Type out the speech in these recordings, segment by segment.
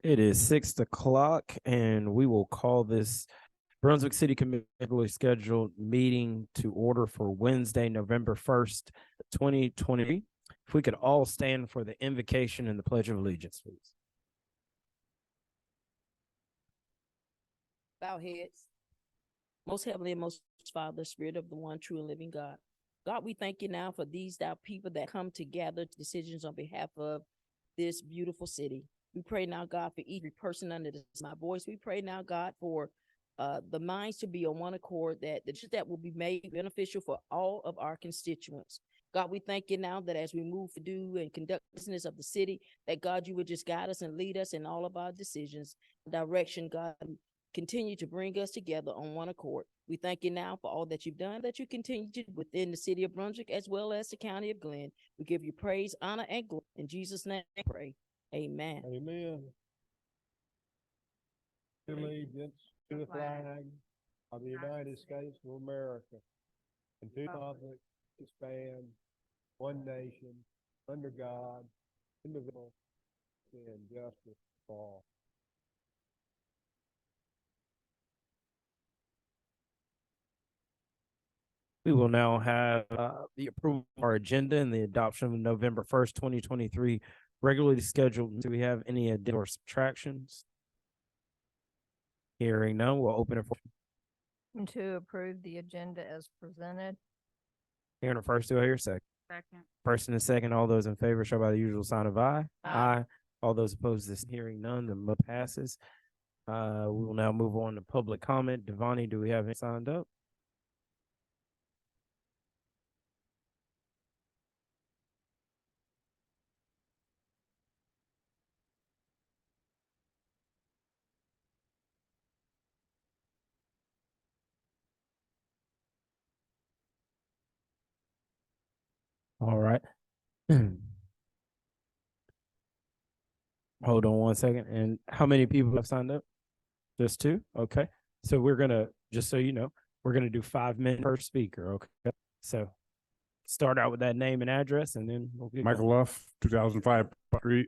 It is 6 o'clock, and we will call this Brunswick City Committee regularly scheduled meeting to order for Wednesday, November 1st, 2020. If we could all stand for the invocation and the Pledge of Allegiance, please. Bow heads. Most heavenly and most Father, Spirit of the one true and living God. God, we thank you now for these thou people that come together to decisions on behalf of this beautiful city. We pray now, God, for every person under my voice. We pray now, God, for the minds to be on one accord, that will be made beneficial for all of our constituents. God, we thank you now that as we move to do and conduct business of the city, that God, you would just guide us and lead us in all of our decisions, direction, God. Continue to bring us together on one accord. We thank you now for all that you've done, that you continue to within the city of Brunswick as well as the county of Glenn. We give you praise, honor, and glory. In Jesus' name I pray. Amen. Amen. Allegiance to the flag of the United States of America and to the republic to stand one nation under God, indivisible, and justice for all. We will now have the approval of our agenda and the adoption of November 1st, 2023 regularly scheduled. Do we have any additions or subtractions? Hearing none, we'll open it for to approve the agenda as presented. hearing a first. Do I hear a second? Second. First and a second, all those in favor show by the usual sign of aye. Aye. All those opposed to this, hearing none, the motion passes. We will now move on to public comment. Devani, do we have any signed up? All right. Hold on one second. And how many people have signed up? Just two? Okay. So we're gonna, just so you know, we're gonna do 5 minutes per speaker. Okay. So start out with that name and address, and then we'll get Michael Luff, 2005 Street,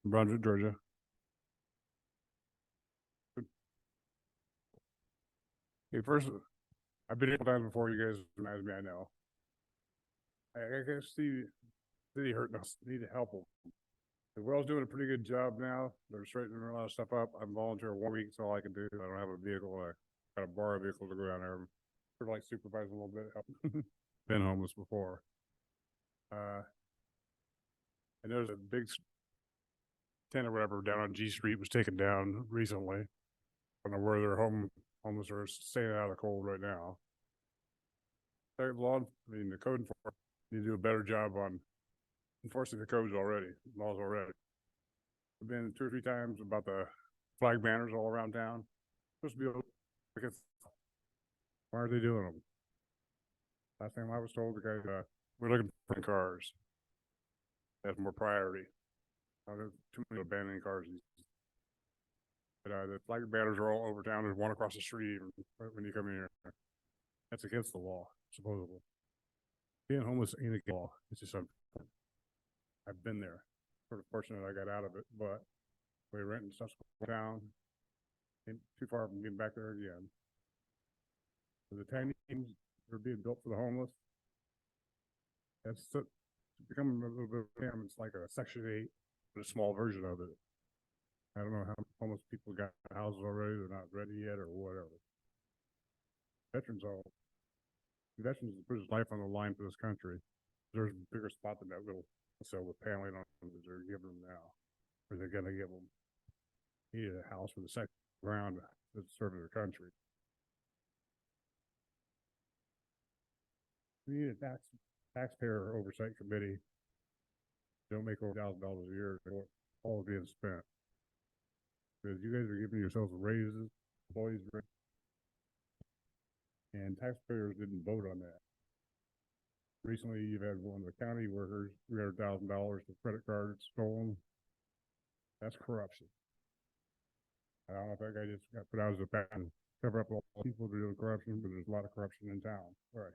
Brunswick, Georgia. Okay, first, I've been here a couple times before. You guys recognize me, I know. I guess the city hurting us, need to help them. The world's doing a pretty good job now. They're straightening a lot of stuff up. I'm volunteer 1 week, so all I can do. I don't have a vehicle. I got to borrow a vehicle to go down there. Sort of like supervise a little bit. Been homeless before. I know there's a big tent or whatever down on G Street was taken down recently. I don't know where they're homeless or staying out of the cold right now. The code enforcement need to do a better job on enforcing the codes already, laws already. I've been 2 or 3 times about the flag banners all around town. Supposed to be why are they doing them? Last time I was told, the guys we're looking for cars. That's more priority. There's too many abandoned cars. But the flag banners are all over town. There's one across the street when you come in here. That's against the law, supposedly. Being homeless ain't against the law. It's just I've been there. Sort of fortunate I got out of it, but we rent and stuff down. Ain't too far from getting back there again. So the tiny things that are being built for the homeless, that's becoming a little bit of it's like a Section 8, but a small version of it. I don't know how homeless people got houses already, they're not ready yet or whatever. Veterans put his life on the line for this country. There's a bigger spot than that little cell with paneling on them that they're giving them now. Or they're gonna give them a house with a second ground that serves their country. We need a taxpayer oversight committee. Don't make over $1,000 a year, all being spent. Because you guys are giving yourselves raises, employees raises, and taxpayers didn't vote on that. Recently, you've had one of the county workers, $300,000 for credit cards stolen. That's corruption. I don't know if that guy just got put out as a bat and cover up all the people that are doing corruption, but there's a lot of corruption in town. All right.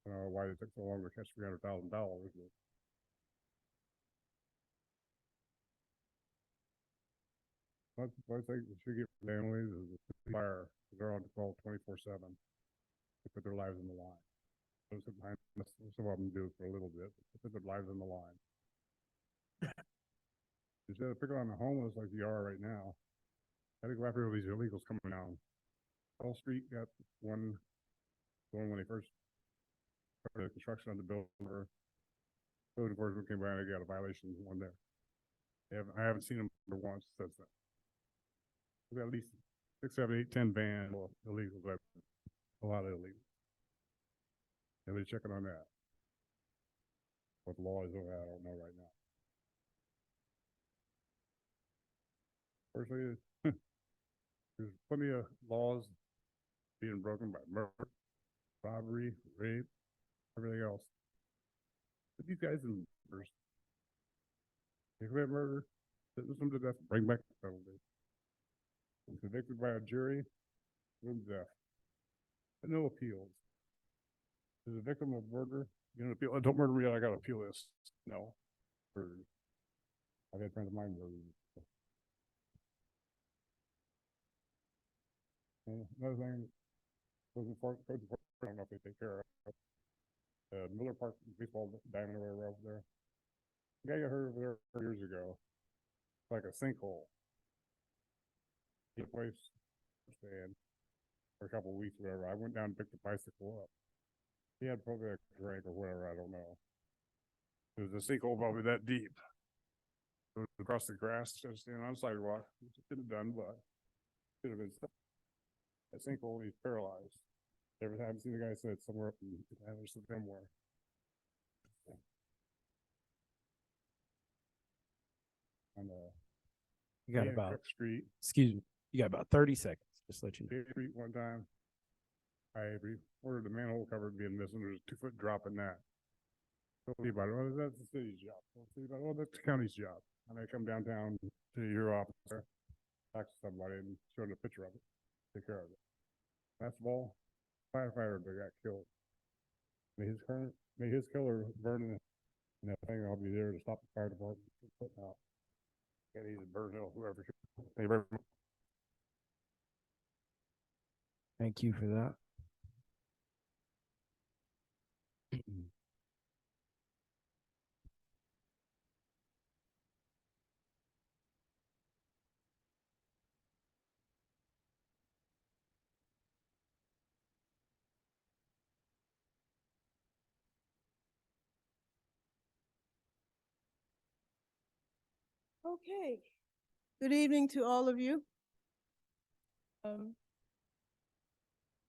I don't know why it took so long to catch $300,000. What I think we should get families is a fire. They're on call 24/7. They put their lives on the line. Sometimes some of them do it for a little bit, but they put their lives on the line. Instead of picking on the homeless like you are right now, I think go after all these illegals coming down. Wall Street got one when they first started the construction on the building. Code enforcement came by and they got a violation one there. I haven't seen them once since then. We got at least 6, 7, 8, 10 van illegals. A lot of illegals. And they're checking on that. What the law is on that, I don't know right now. Personally, there's plenty of laws being broken by murder, robbery, rape, everything else. But these guys in murders, they commit murder, sentence them to death, bring back the penalty. Convicted by a jury, put them to death. But no appeals. As a victim of murder, you know, appeal. Don't murder me, I gotta appeal this. No. I've had friends of mine murdered. Another thing, I don't know if they take care of. Miller Park baseball diamond or whatever over there. The guy got hurt over there years ago. It's like a sinkhole. He place stand for a couple of weeks, whatever. I went down and picked the bicycle up. He had probably a drink or whatever, I don't know. It was a sinkhole probably that deep. It was across the grass, just standing on the sidewalk. Which it could have done, but could have been stuff. That sinkhole, he's paralyzed. Every time I see the guy said somewhere up in Anderson somewhere. On You got Main about, Cook Street, excuse me, you got about 30 seconds. Just let you know. State Street one time. I ordered the manhole cover being missing. There's a 2-foot drop in that. Told me about it. Oh, that's the city's job. Oh, that's the county's job. And I come downtown to your office there, talk to somebody and show them a picture of it. Take care of it. Last of all, firefighter that got killed. May his killer burn in that thing. I'll be there to stop the fire department from putting out. Get either burn it or whoever. Thank you very much. Thank you for that. Okay. Good evening to all of you.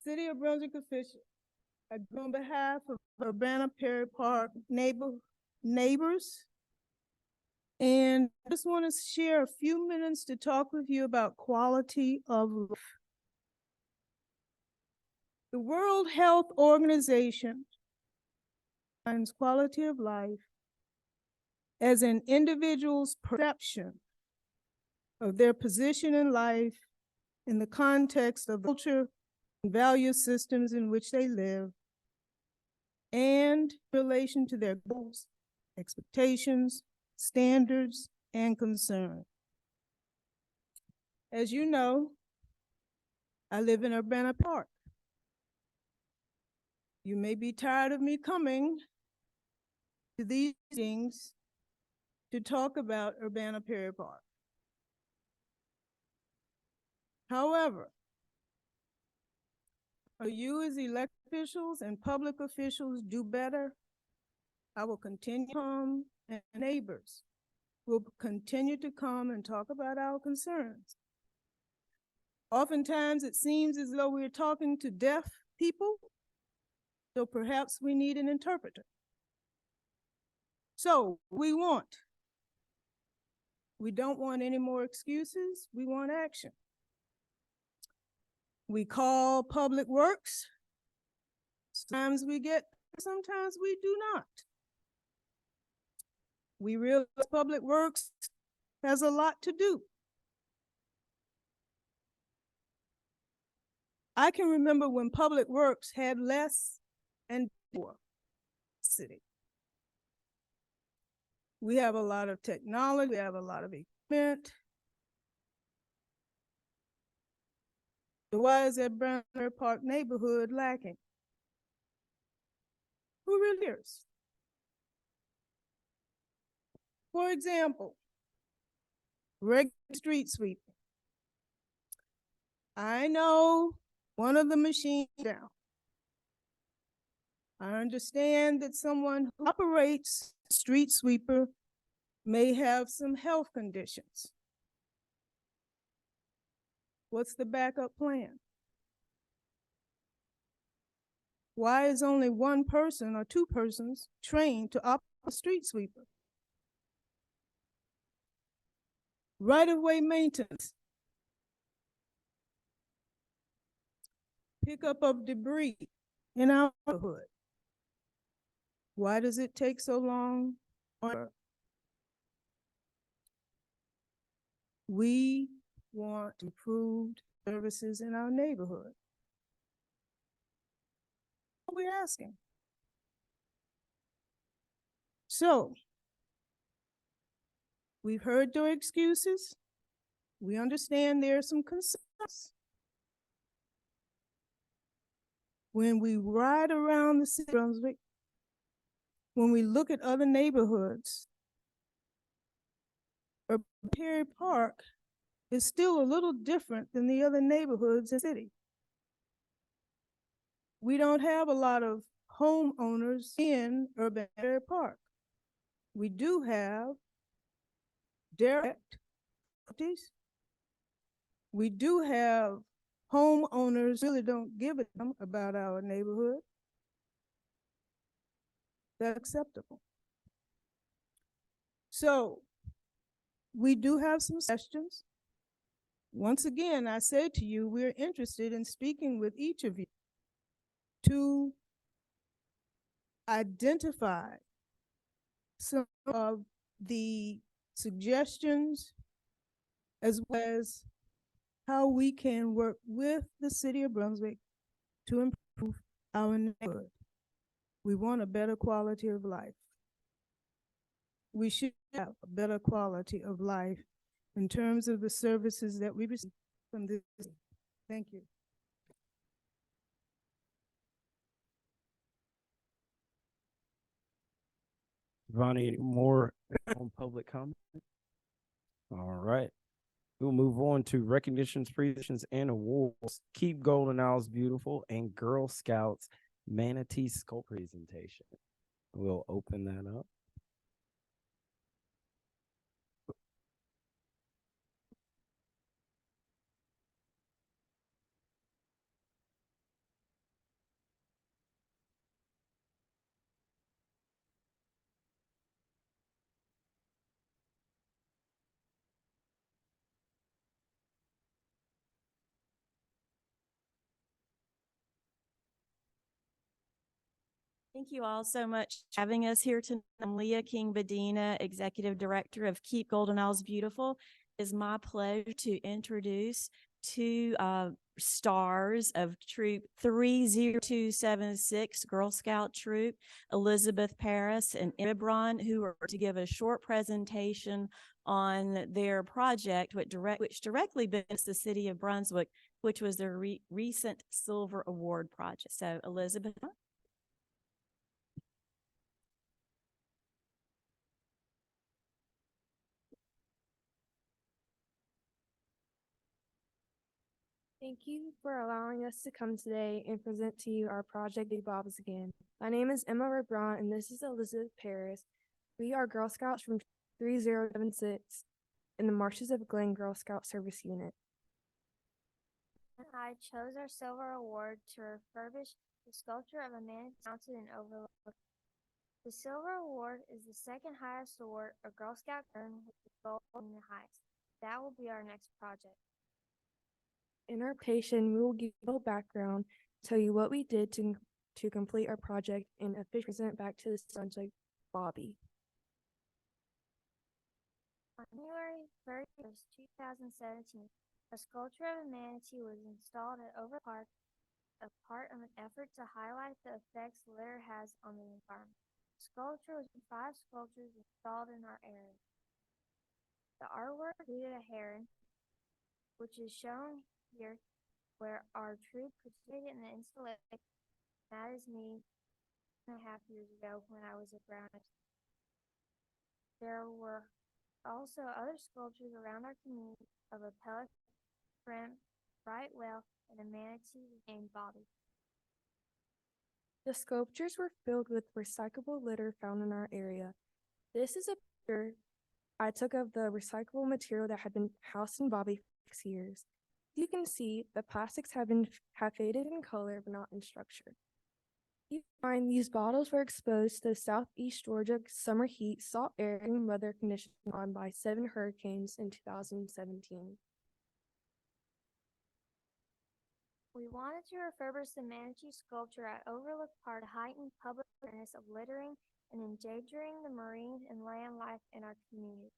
City of Brunswick official, I go on behalf of Urbana Perry Park neighbors. And I just want to share a few minutes to talk with you about quality of life. The World Health Organization defines quality of life as an individual's perception of their position in life in the context of the culture and value systems in which they live, and in relation to their goals, expectations, standards, and concerns. As you know, I live in Urbana Park. You may be tired of me coming to these meetings to talk about Urbana Perry Park. However, you as elected officials and public officials do better, I will continue to come, and neighbors will continue to come and talk about our concerns. Oftentimes it seems as though we're talking to deaf people, so perhaps we need an interpreter. So we don't want any more excuses, we want action. We call public works. Sometimes we get, sometimes we do not. We realize public works has a lot to do. I can remember when public works had less and for city. We have a lot of technology, we have a lot of equipment. So why is that Brunswick Park neighborhood lacking? Who really cares? For example, regular street sweeping. I know one of the machines down. I understand that someone who operates a street sweeper may have some health conditions. What's the backup plan? Why is only one person or two persons trained to operate a street sweeper? Right-of-way maintenance. Pickup of debris in our neighborhood. Why does it take so long? We want improved services in our neighborhood. What we're asking. So, we've heard their excuses. We understand there are some concerns. When we ride around the city of Brunswick, when we look at other neighborhoods, Perry Park is still a little different than the other neighborhoods in the city. We don't have a lot of homeowners in urban Perry Park. We do have derelict properties. We do have homeowners really don't give a damn about our neighborhood. That's acceptable. So we do have some suggestions. Once again, I say to you, we're interested in speaking with each of you to identify some of the suggestions as well as how we can work with the city of Brunswick to improve our neighborhood. We want a better quality of life. We should have a better quality of life in terms of the services that we receive from this city. Thank you. Vonnie, any more on public comment? All right. We'll move on to recognitions, presentations, and awards. Keep Golden Owls Beautiful and Girl Scouts Manatee Skull presentation. We'll open that up. Thank you all so much for having us here tonight. I'm Leah King-Bedina, Executive Director of Keep Golden Owls Beautiful. It is my pleasure to introduce two stars of Troop 30276, Girl Scout Troop, Elizabeth Paris and Ibron, who are to give a short presentation on their project, which directly benefits the city of Brunswick, which was their recent Silver Award project. So, Elizabeth. Thank you for allowing us to come today and present to you our project Big Bobs Again. My name is Emma Rebron and this is Elizabeth Paris. We are Girl Scouts from 3076 in the Marshes of Glen Girl Scout Service Unit. And I chose our Silver Award to refurbish the sculpture of a man mounted and overlooked. The Silver Award is the second highest award a Girl Scout can earn, with the gold being the highest. That will be our next project. In our patient, we will give you a background, tell you what we did to complete our project, and officially present back to the subject, Bobby. On January 31st, 2017, a sculpture of a manatee was installed at Over Park a part of an effort to highlight the effects litter has on the environment. Sculpture was 5 sculptures installed in our area. The artwork included a heron, which is shown here, where our troop participated in the installation. That is me 2.5 years ago when I was at Brown. There were also other sculptures around our community of a pelican, shrimp, right whale, and a manatee named Bobby. The sculptures were filled with recyclable litter found in our area. This is a picture I took of the recyclable material that had been housed in Bobby for 6 years. You can see the plastics have faded in color but not in structure. You find these bottles were exposed to the southeast Georgia summer heat, salt air, and weather conditions on by 7 hurricanes in 2017. We wanted to refurbish the manatee sculpture at Overlook Park to heighten public awareness of littering and endangering the marine and land life in our community.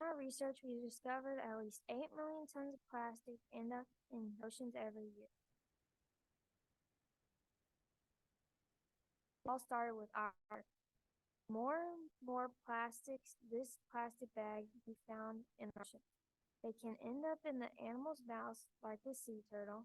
In our research, we discovered at least 8 million tons of plastic end up in oceans every year. It all started with our more and more plastics. This plastic bag we found in the ocean. They can end up in the animal's mouths like the sea turtle.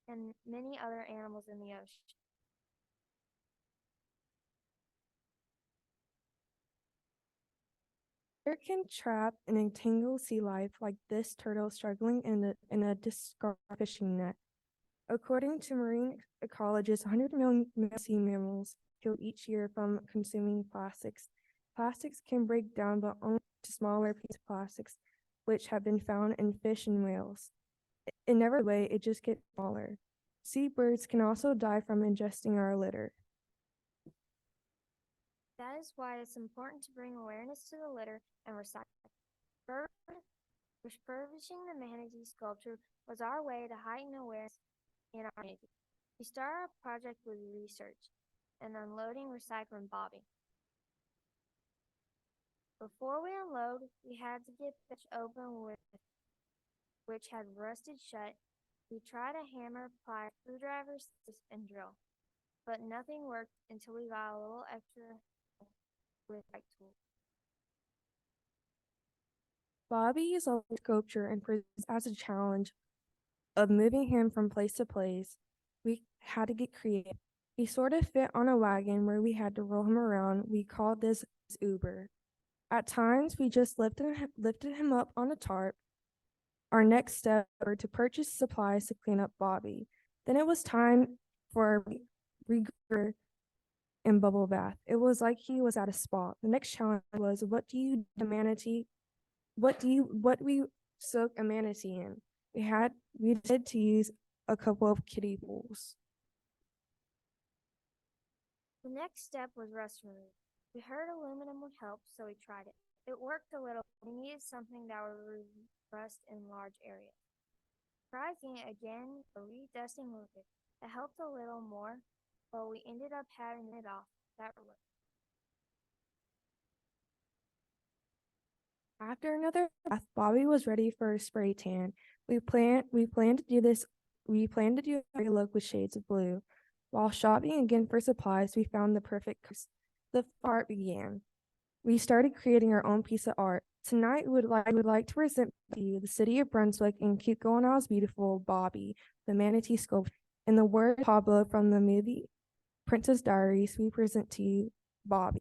And many other animals in the ocean. Litter can trap and entangle sea life like this turtle struggling in a discard fishing net. According to marine ecologists, 100 million sea mammals killed each year from consuming plastics. Plastics can break down but only to smaller pieces of plastics, which have been found in fish and whales. It never goes away, it just gets smaller. Seabirds can also die from ingesting our litter. That is why it's important to bring awareness to the litter and recycling. Refurbishing the manatee sculpture was our way to heighten awareness in our community. We started our project with research and unloading recycling Bobby. Before we unload, we had to get the fish open which had rusted shut. We tried a hammer, pliers, screwdrivers, and drill, but nothing worked until we got a little extra with right tools. Bobby is a sculpture and presents as a challenge of moving him from place to place. We had to get creative. He sort of fit on a wagon where we had to roll him around. We called this Uber. At times, we just lifted him up on a tarp. Our next step were to purchase supplies to clean up Bobby. Then it was time for a rigor and bubble bath. It was like he was at a spa. The next challenge was, what we soak a manatee in? We decided to use a couple of kiddie pools. The next step was rust removal. We heard aluminum would help, so we tried it. It worked a little. We needed something that would remove rust in large areas. Trying it again, a redusting liquid. It helped a little more, but we ended up having it off. That worked. After another bath, Bobby was ready for a spray tan. We planned to do this. We planned to do a look with shades of blue. While shopping again for supplies, we found the perfect colors. The art began. We started creating our own piece of art. Tonight, we would like to present to you the city of Brunswick and keep going on as beautiful Bobby, the manatee sculpture. In the word Pablo from the movie Princess Diaries, we present to you Bobby.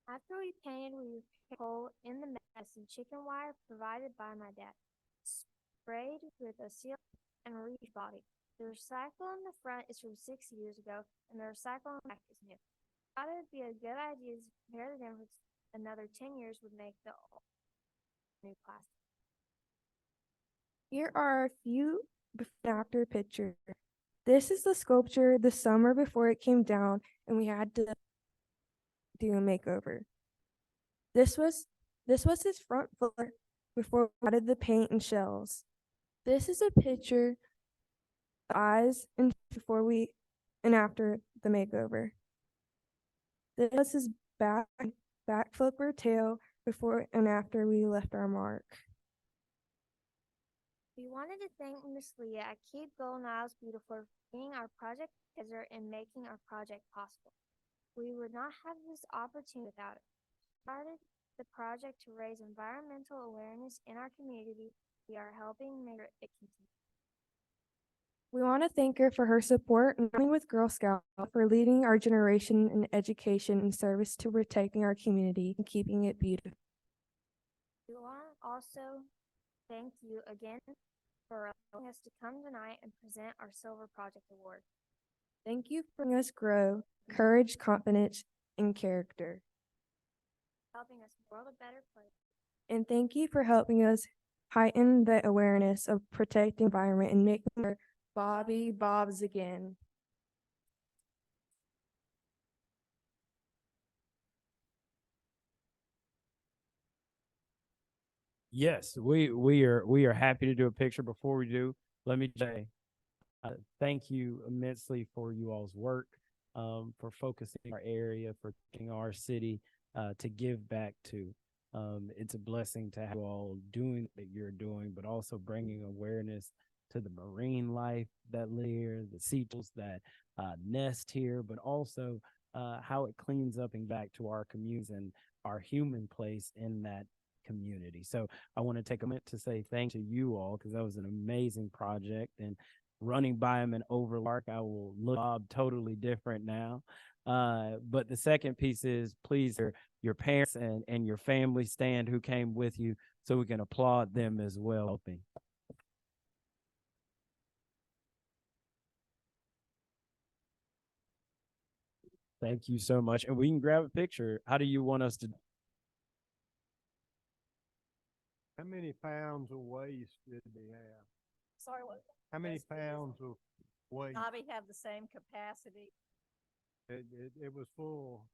After we painted, we repaired a hole in the medicine chicken wire provided by my dad, sprayed with a seal and reef body. The recycle in the front is from 6 years ago, and the recycle in the back is new. I thought it would be a good idea to compare the difference. Another 10 years would make the new plastic. Here are a few before and after picture. This is the sculpture the summer before it came down and we had to do a makeover. This was his front floor before we added the paint and shells. This is a picture of the eyes and before we and after the makeover. This was his back flipper tail before and after we left our mark. We wanted to thank Miss Leah at Keep Golden Isles Beautiful for being our project advisor and making our project possible. We would not have this opportunity without it. We started the project to raise environmental awareness in our community. We are helping make it continue. We want to thank her for her support, not only with Girl Scouts, for leading our generation in education and service to protecting our community and keeping it beautiful. We want to also thank you again for allowing us to come tonight and present our Silver Project Award. Thank you for letting us grow courage, confidence, and character. Helping us build a better place. And thank you for helping us heighten the awareness of protecting the environment and making our Bobby Bobs again. Yes, we are happy to do a picture. Before we do, let me say thank you immensely for you all's work, for focusing our area, for taking our city to give back to. It's a blessing to have you all doing what you're doing, but also bringing awareness to the marine life that live here, the seagulls that nest here, but also how it cleans up and back to our communities and our human place in that community. So I want to take a minute to say thank to you all, because that was an amazing project, and running by him in Overlark, I will look Bob totally different now. But the second piece is, please, your parents and your family stand who came with you, so we can applaud them as well. Thank you so much. And we can grab a picture. How do you want us to? How many pounds of waste did they have? Sorry, what? How many pounds of waste? Bobby have the same capacity. It was full.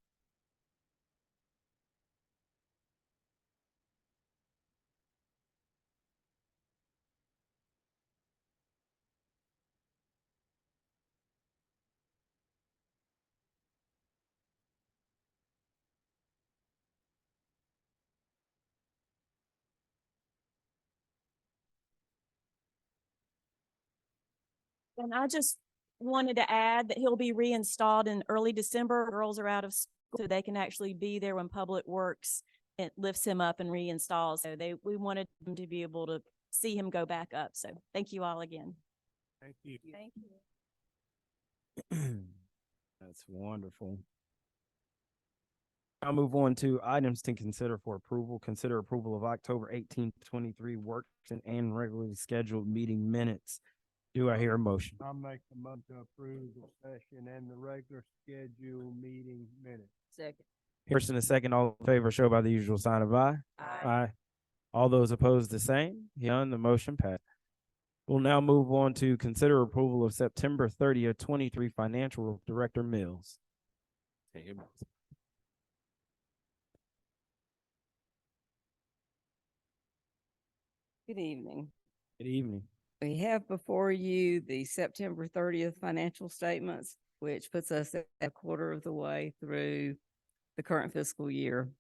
And I just wanted to add that he'll be reinstalled in early December. Girls are out of school, so they can actually be there when Public Works it lifts him up and reinstalls. So we wanted them to be able to see him go back up. So thank you all again. Thank you. Thank you. That's wonderful. I'll move on to items to consider for approval. Consider approval of October 18th, 23 work and regularly scheduled meeting minutes. Do I hear a motion? I'll make the motion to approve the session and the regular schedule meeting minutes. Second. First and a second, all in favor, show by the usual sign of aye. Aye. All those opposed, the same. None, the motion passed. We'll now move on to consider approval of September 30th, 23 financial Director Mills. Good evening. Good evening. We have before you the September 30th financial statements, which puts us at a quarter of the way through the current fiscal year.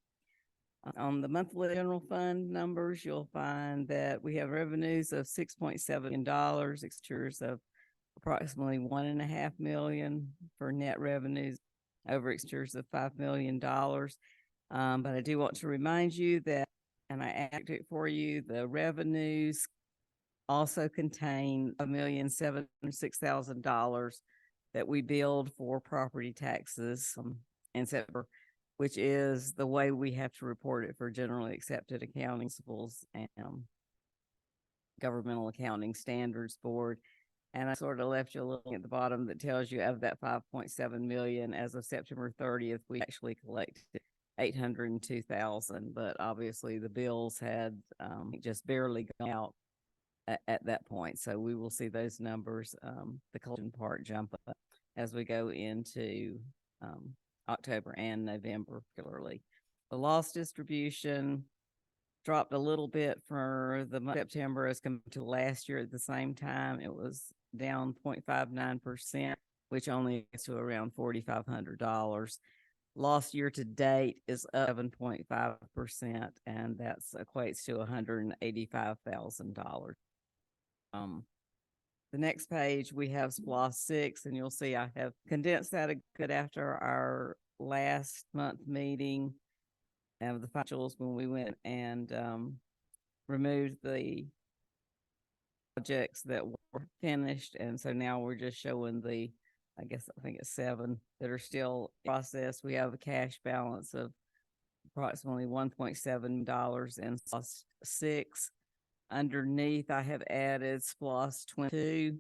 On the monthly general fund numbers, you'll find that we have revenues of $6.7 million, expenditures of approximately $1.5 million for net revenues over expenditures of $5 million. But I do want to remind you that, and I added it for you, the revenues also contain $1,706,000 that we billed for property taxes in September, which is the way we have to report it for generally accepted accounting principles and governmental accounting standards board. And I sort of left you a little at the bottom that tells you of that 5.7 million as of September 30th, we actually collected 802,000, but obviously the bills had just barely gone out at that point. So we will see those numbers, the collection part jump up as we go into October and November particularly. The loss distribution dropped a little bit for the month of September as compared to last year at the same time. It was down 0.59%, which only gets to around $4,500. Loss year to date is up 7.5%, and that's equates to $185,000. The next page, we have SPLOST 6, and you'll see I have condensed that a good after our last month meeting of the financials when we went and removed the projects that were finished. And so now we're just showing the, I think it's 7 that are still in process. We have a cash balance of approximately $1.7 in SPLOST 6. Underneath, I have added SPLOST 22.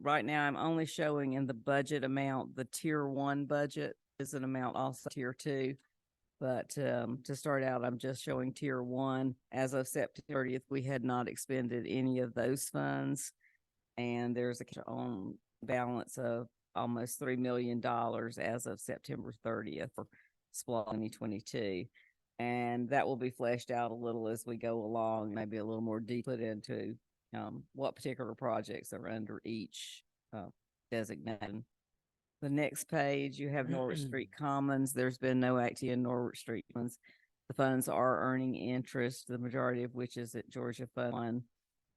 Right now, I'm only showing in the budget amount. The Tier 1 budget is an amount also Tier 2. But to start out, I'm just showing Tier 1. As of September 30th, we had not expended any of those funds. And there's a on balance of almost $3 million as of September 30th for SPLOST 2022. And that will be fleshed out a little as we go along, maybe a little more deep put into what particular projects are under each designation. The next page, you have Norwich Street Commons. There's been no activity in Norwich Street Commons. The funds are earning interest, the majority of which is at Georgia Fund 1.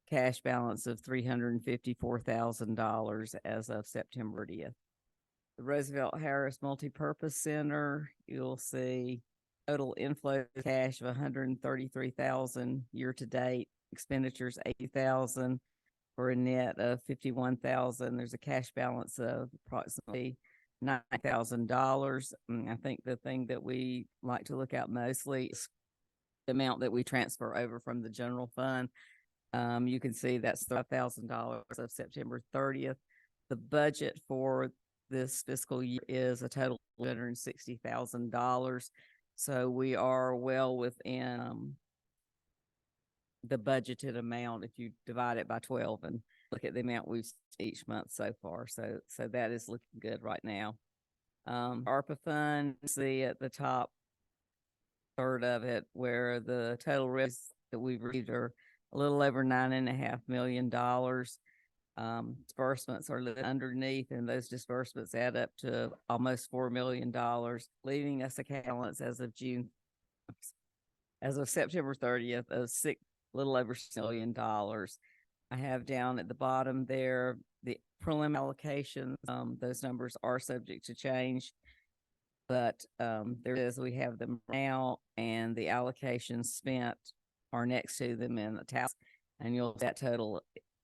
Cash balance of $354,000 as of September 30th. The Roosevelt Harris Multipurpose Center, you'll see total inflow cash of $133,000 year to date, expenditures $80,000 for a net of $51,000. There's a cash balance of approximately $9,000. I think the thing that we like to look at mostly is the amount that we transfer over from the general fund. You can see that's $5,000 of September 30th. The budget for this fiscal year is a total of $160,000. So we are well within the budgeted amount if you divide it by 12 and look at the amount we've spent each month so far. So that is looking good right now. ARPA fund, see at the top third of it where the total risks that we've received are a little over $9.5 million. Disbursements are underneath, and those disbursements add up to almost $4 million, leaving us a balance as of September 30th of little over $6 million. I have down at the bottom there the prelim allocations. Those numbers are subject to change, but there is, we have them now, and the allocations spent are next to them in the tab, and that total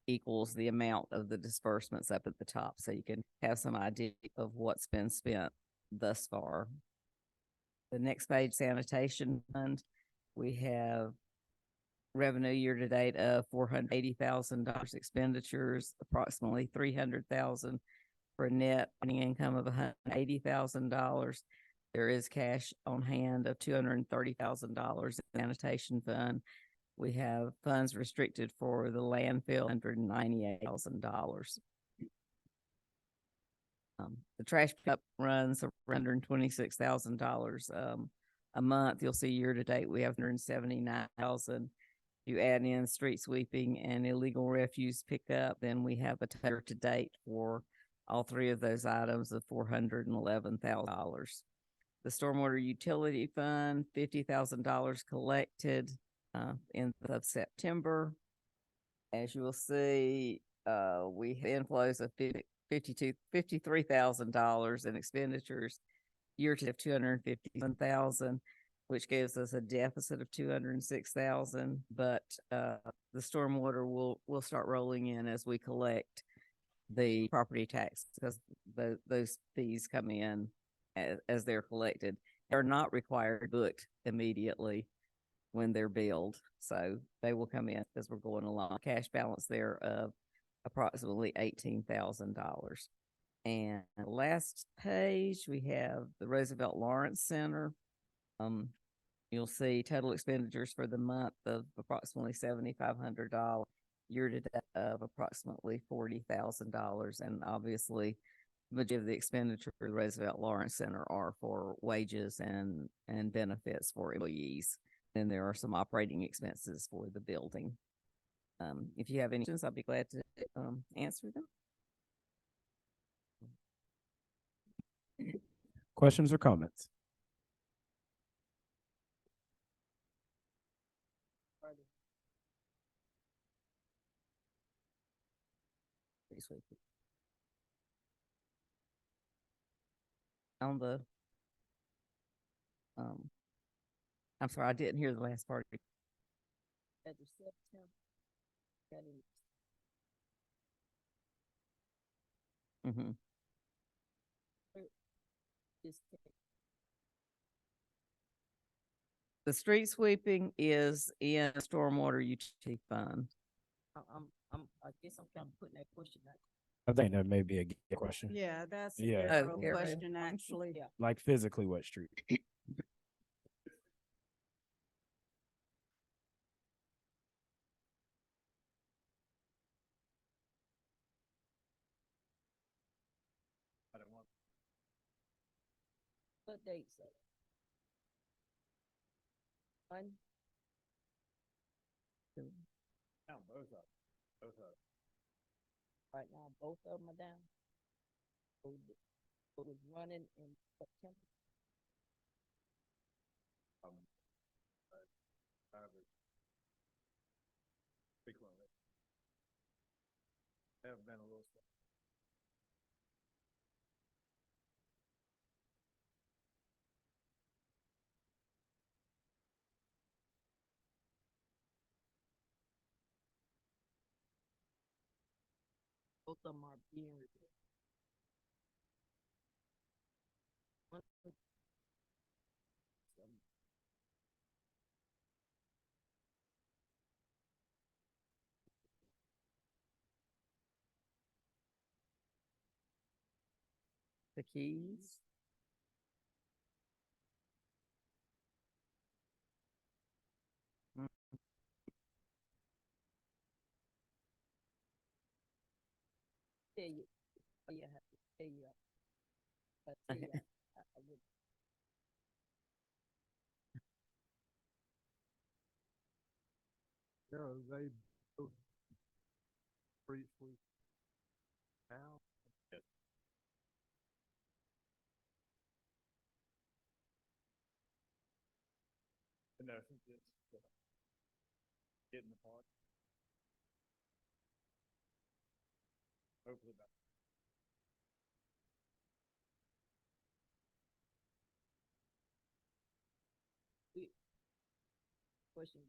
equals the amount of the disbursements up at the top, so you can have some idea of what's been spent thus far. The next page, sanitation fund, we have revenue year to date of $480,000, expenditures approximately $300,000 for a net income of $180,000. There is cash on hand of $230,000 in sanitation fund. We have funds restricted for the landfill, $198,000. The trash pickup runs $126,000 a month. You'll see year to date we have $179,000. You add in street sweeping and illegal refuse pickup, then we have a total to date for all three of those items of $411,000. The stormwater utility fund, $50,000 collected in of September. As you will see, we have inflows of $53,000 in expenditures year to $251,000, which gives us a deficit of $206,000. But the stormwater will start rolling in as we collect the property tax, because those fees come in as they're collected. They're not required booked immediately when they're billed, so they will come in as we're going along. Cash balance there of approximately $18,000. And the last page, we have the Roosevelt Lawrence Center. You'll see total expenditures for the month of approximately $7,500. year to date of approximately $40,000. And obviously, majority of the expenditure for the Roosevelt Lawrence Center are for wages and benefits for employees. Then there are some operating expenses for the building. If you have any questions, I'll be glad to answer them. Questions or comments? On the, I'm sorry, I didn't hear the last part. As of September, that is Mm-hmm. this The street sweeping is in stormwater utility fund. I guess I'm kind of putting that question out. I think that may be a good question. Yeah, that's Yeah. a Oh, good yeah. question, actually. Yeah. Like physically what street? What date, sir? One, right now, both of them are down. So it was running in September. Have been a little. Both of them are being repaired. One- The keys. Tell you, oh yeah, I have to tell you. I tell you, I would. Carol, they both street sweep now. In essence, it's getting the part. Hopefully that. Question.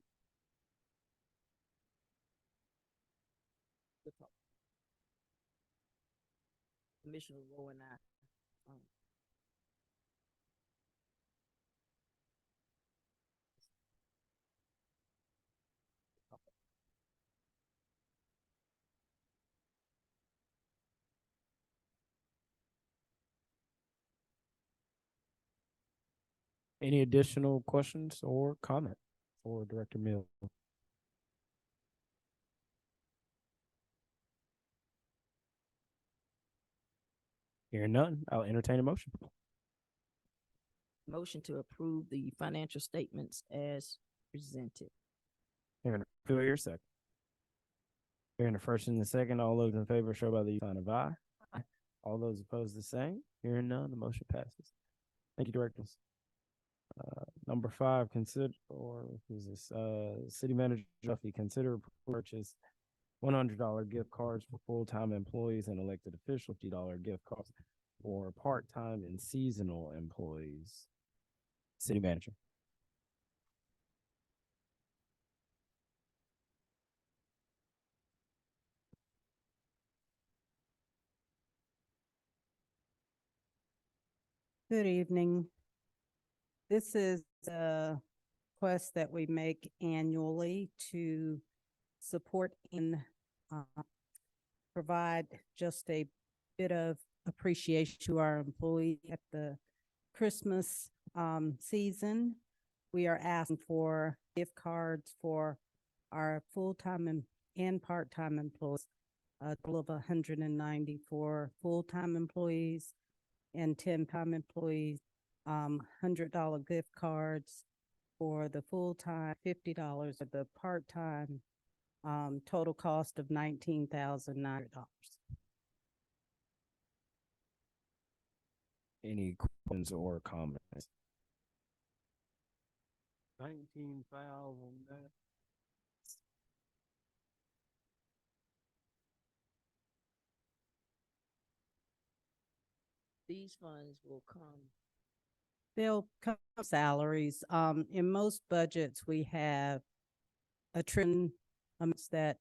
Good talk. Commissioner Rowe and I, Any additional questions or comment for Director Mill? Hearing none, I'll entertain a motion. motion to approve the financial statements as presented. Hearing do I hear a second? Hearing the first and the second, all those in favor show by the sign of aye. Aye. All those opposed the same. Hearing none, the motion passes. Thank you, directors. Number 5, consider, or who's this? City Manager Duffy, consider purchase $100 gift cards for full-time employees and elected officials, $50 gift cards for part-time and seasonal employees. City Manager. Good evening. This is a request that we make annually to support and provide just a bit of appreciation to our employees at the Christmas season. We are asking for gift cards for our full-time and part-time employees, a total of 194 full-time employees and 10-time employees, $100 gift cards for the full-time, $50 for the part-time, total cost of $19,900. Any questions or comments? 19,000, that. These funds will come. They'll come from salaries. In most budgets, we have a trim amounts that,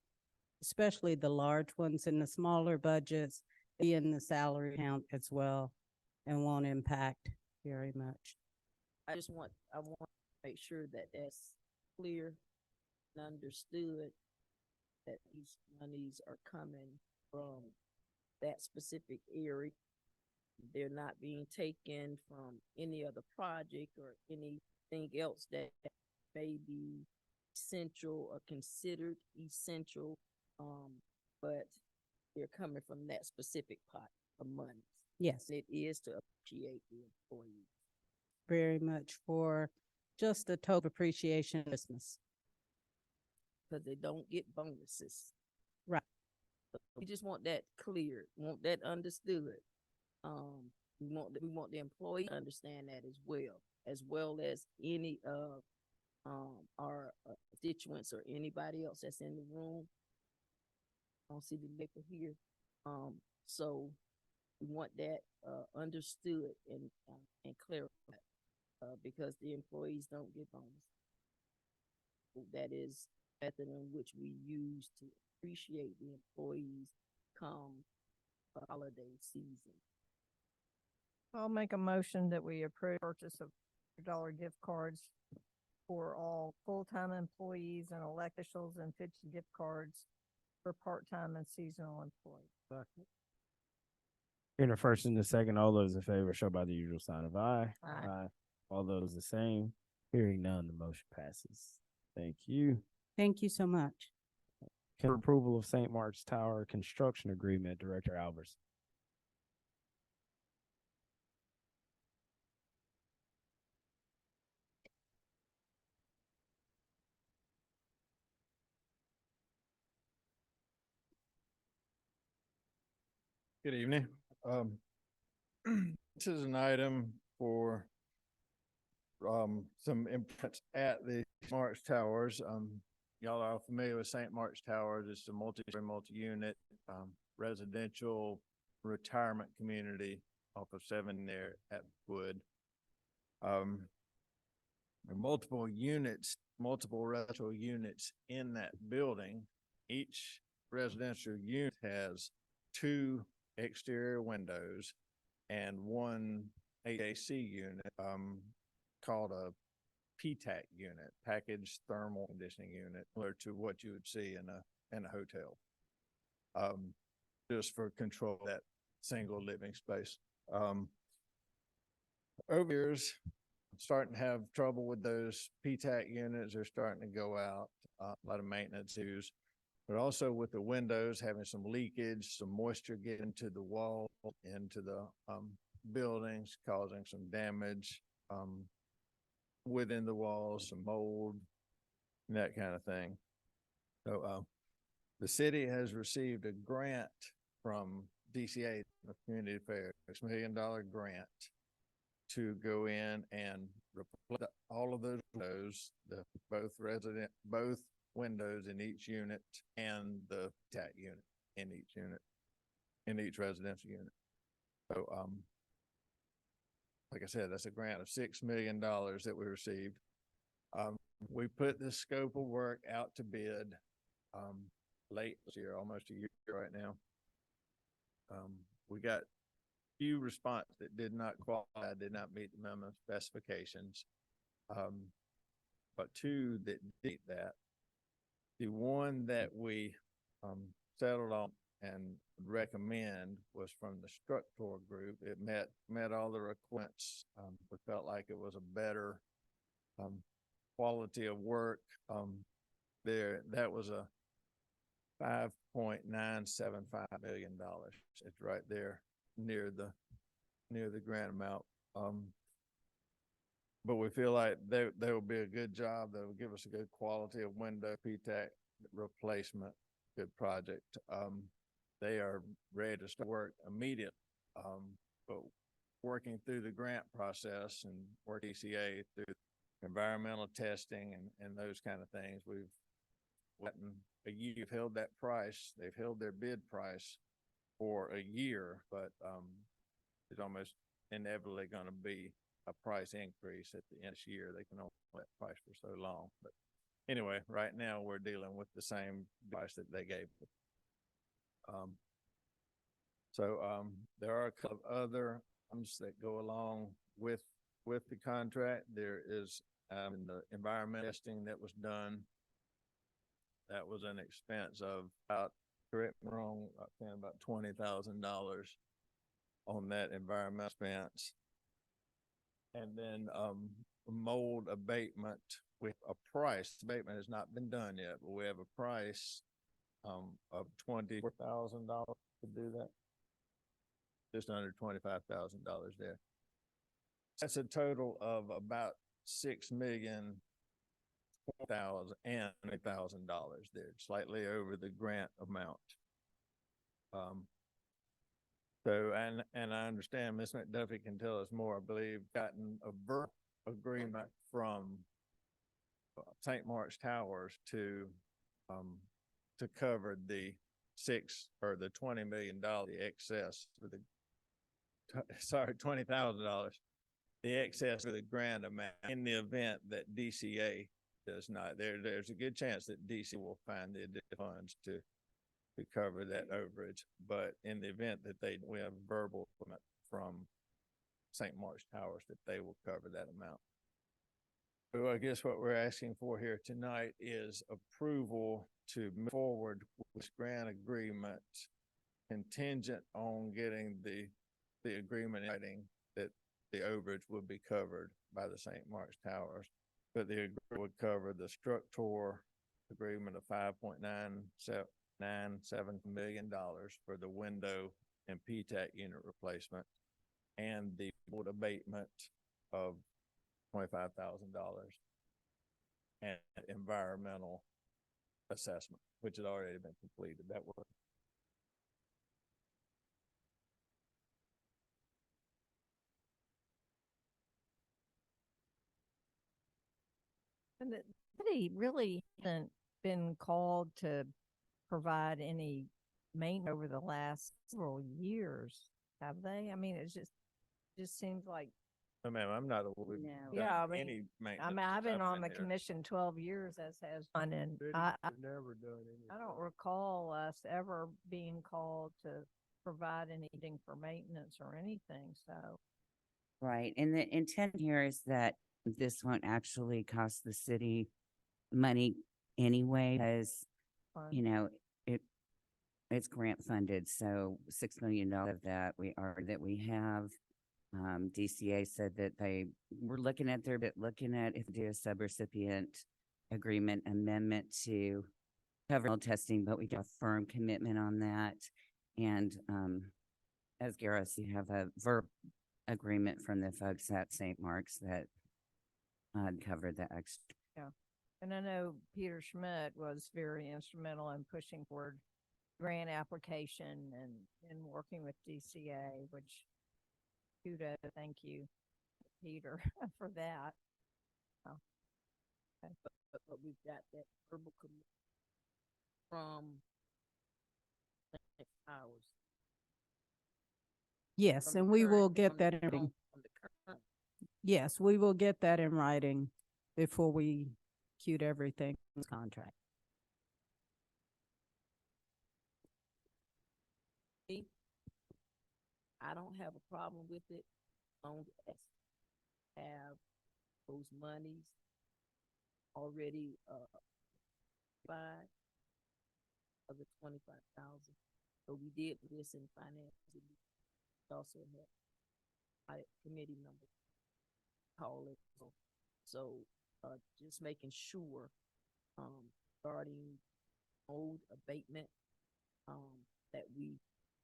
especially the large ones in the smaller budgets, be in the salary account as well and won't impact very much. I want to make sure that that's clear and understood, that these monies are coming from that specific area. They're not being taken from any other project or anything else that may be essential or considered essential, but they're coming from that specific pot of money. Yes, It is to appreciate the employees. very much for just a total appreciation Christmas. Because they don't get bonuses. Right. So we just want that clear, want that understood. We want the employee to understand that as well as any of our constituents or anybody else that's in the room. I don't see the paper here. So we want that understood and clarified, because the employees don't get bonuses. That is method in which we use to appreciate the employees come holiday season. I'll make a motion that we approve purchase of $100 gift cards for all full-time employees and elected officials and 50 gift cards for part-time and seasonal employees. In the first and the second, all those in favor show by the usual sign of aye. Aye. All those the same. Hearing none, the motion passes. Thank you. Thank you so much. For approval of St. Mark's Tower Construction Agreement, Director Albers. Good evening. This is an item for some improvements at the March Towers. Y'all are familiar with St. Mark's Towers. It's a multi-unit residential retirement community off of 7 there at Wood. There are multiple residential units in that building. Each residential unit has 2 exterior windows and 1 HVAC unit called a PTAC unit, packaged thermal conditioning unit, similar to what you would see in a hotel, just for control of that single living space. Over years, I'm starting to have trouble with those PTAC units. They're starting to go out, a lot of maintenance issues. But also with the windows having some leakage, some moisture getting to the wall, into the buildings, causing some damage within the walls, some mold, that kind of thing. So the city has received a grant from DCA, the Community Affairs, $6 million grant to go in and replace all of those windows, both windows in each unit and the TAC unit in each residential unit. So, like I said, that's a grant of $6 million that we received. We put this scope of work out to bid late this year, almost a year right now. We got few response that did not qualify, did not meet the minimum specifications, but 2 that did that. The one that we settled on and recommend was from the Structor Group. It met all the requirements. We felt like it was a better quality of work. That was a $5.975 million. It's right there near the grant amount. But we feel like they will be a good job. They will give us a good quality of window PTAC replacement, good project. They are ready to start work immediately. But working through the grant process and work ECA through environmental testing and those kind of things, we've gotten a year. You've held that price. They've held their bid price for a year, but it's almost inevitably going to be a price increase at the end of this year. They can only hold that price for so long. But anyway, right now we're dealing with the same price that they gave. There are a couple of other items that go along with the contract. There is the environmental testing that was done. That was an expense of about, correct me wrong, I think about $20,000 on that environmental expense. And then mold abatement with a price. Abatement has not been done yet, but we have a price of $24,000 to do that. Just under $25,000 there. That's a total of about $6,000,000 there, slightly over the grant amount. And I understand Ms. McDuffie can tell us more. I believe gotten a verbal agreement from St. Mark's Towers to cover the $20 million excess for the $20,000, the excess for the grant amount in the event that DCA does not. There's a good chance that DC will find the additional funds to cover that overage, but in the event that we have verbal commitment from St. Mark's Towers that they will cover that amount. So I guess what we're asking for here tonight is approval to move forward with this grant agreement contingent on getting the agreement in writing that the overage would be covered by the St. Mark's Towers. But the agreement would cover the structure agreement of $5.997 million for the window and PTAC unit replacement and the mold abatement of $25,000 and environmental assessment, which had already been completed. That work. And the city really hasn't been called to provide any maintenance over the last several years, have they? I mean, it just seems like. Oh, ma'am, I'm not aware. No. Yeah, I mean, any maintenance. I've been on the here. commission 12 years, as has one, and City's never done anything. I don't recall us ever being called to provide anything for maintenance or anything, so. Right. And the intent here is that this won't actually cost the city money anyway, because, you know, it's grant funded. So $6 million of that we have. DCA said that they were looking at if do a subrecipient agreement amendment to cover all testing, but we got a firm commitment on that. And as Garros, you have a verb agreement from the folks at St. Mark's that covered the extra. Yeah. And I know Peter Schmidt was very instrumental in pushing forward grant application and working with DCA, which kudos, thank you, Peter, for that. Oh. Okay. But we've got that verbal commitment from ours. Yes, From and the we current- will get from the- that in writing. from the current. Yes, we will get that in writing before we queued everything in the contract. I don't have a problem with it, as long as have those monies already by of the 25,000. So we did this in finance. We also had my committee member call it. So just making sure starting old abatement, that we,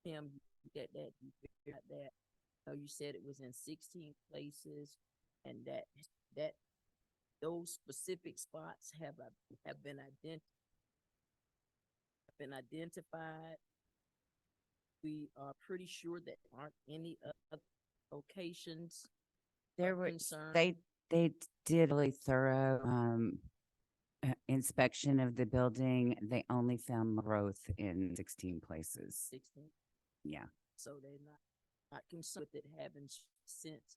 Tim, you got that. So you said it was in 16 places and that those specific spots have been identified. We are pretty sure that aren't any other locations There of were, concern. they did a really thorough, inspection of the building. They only found growth in 16 places. 16. Yeah. So they're not concerned with it having since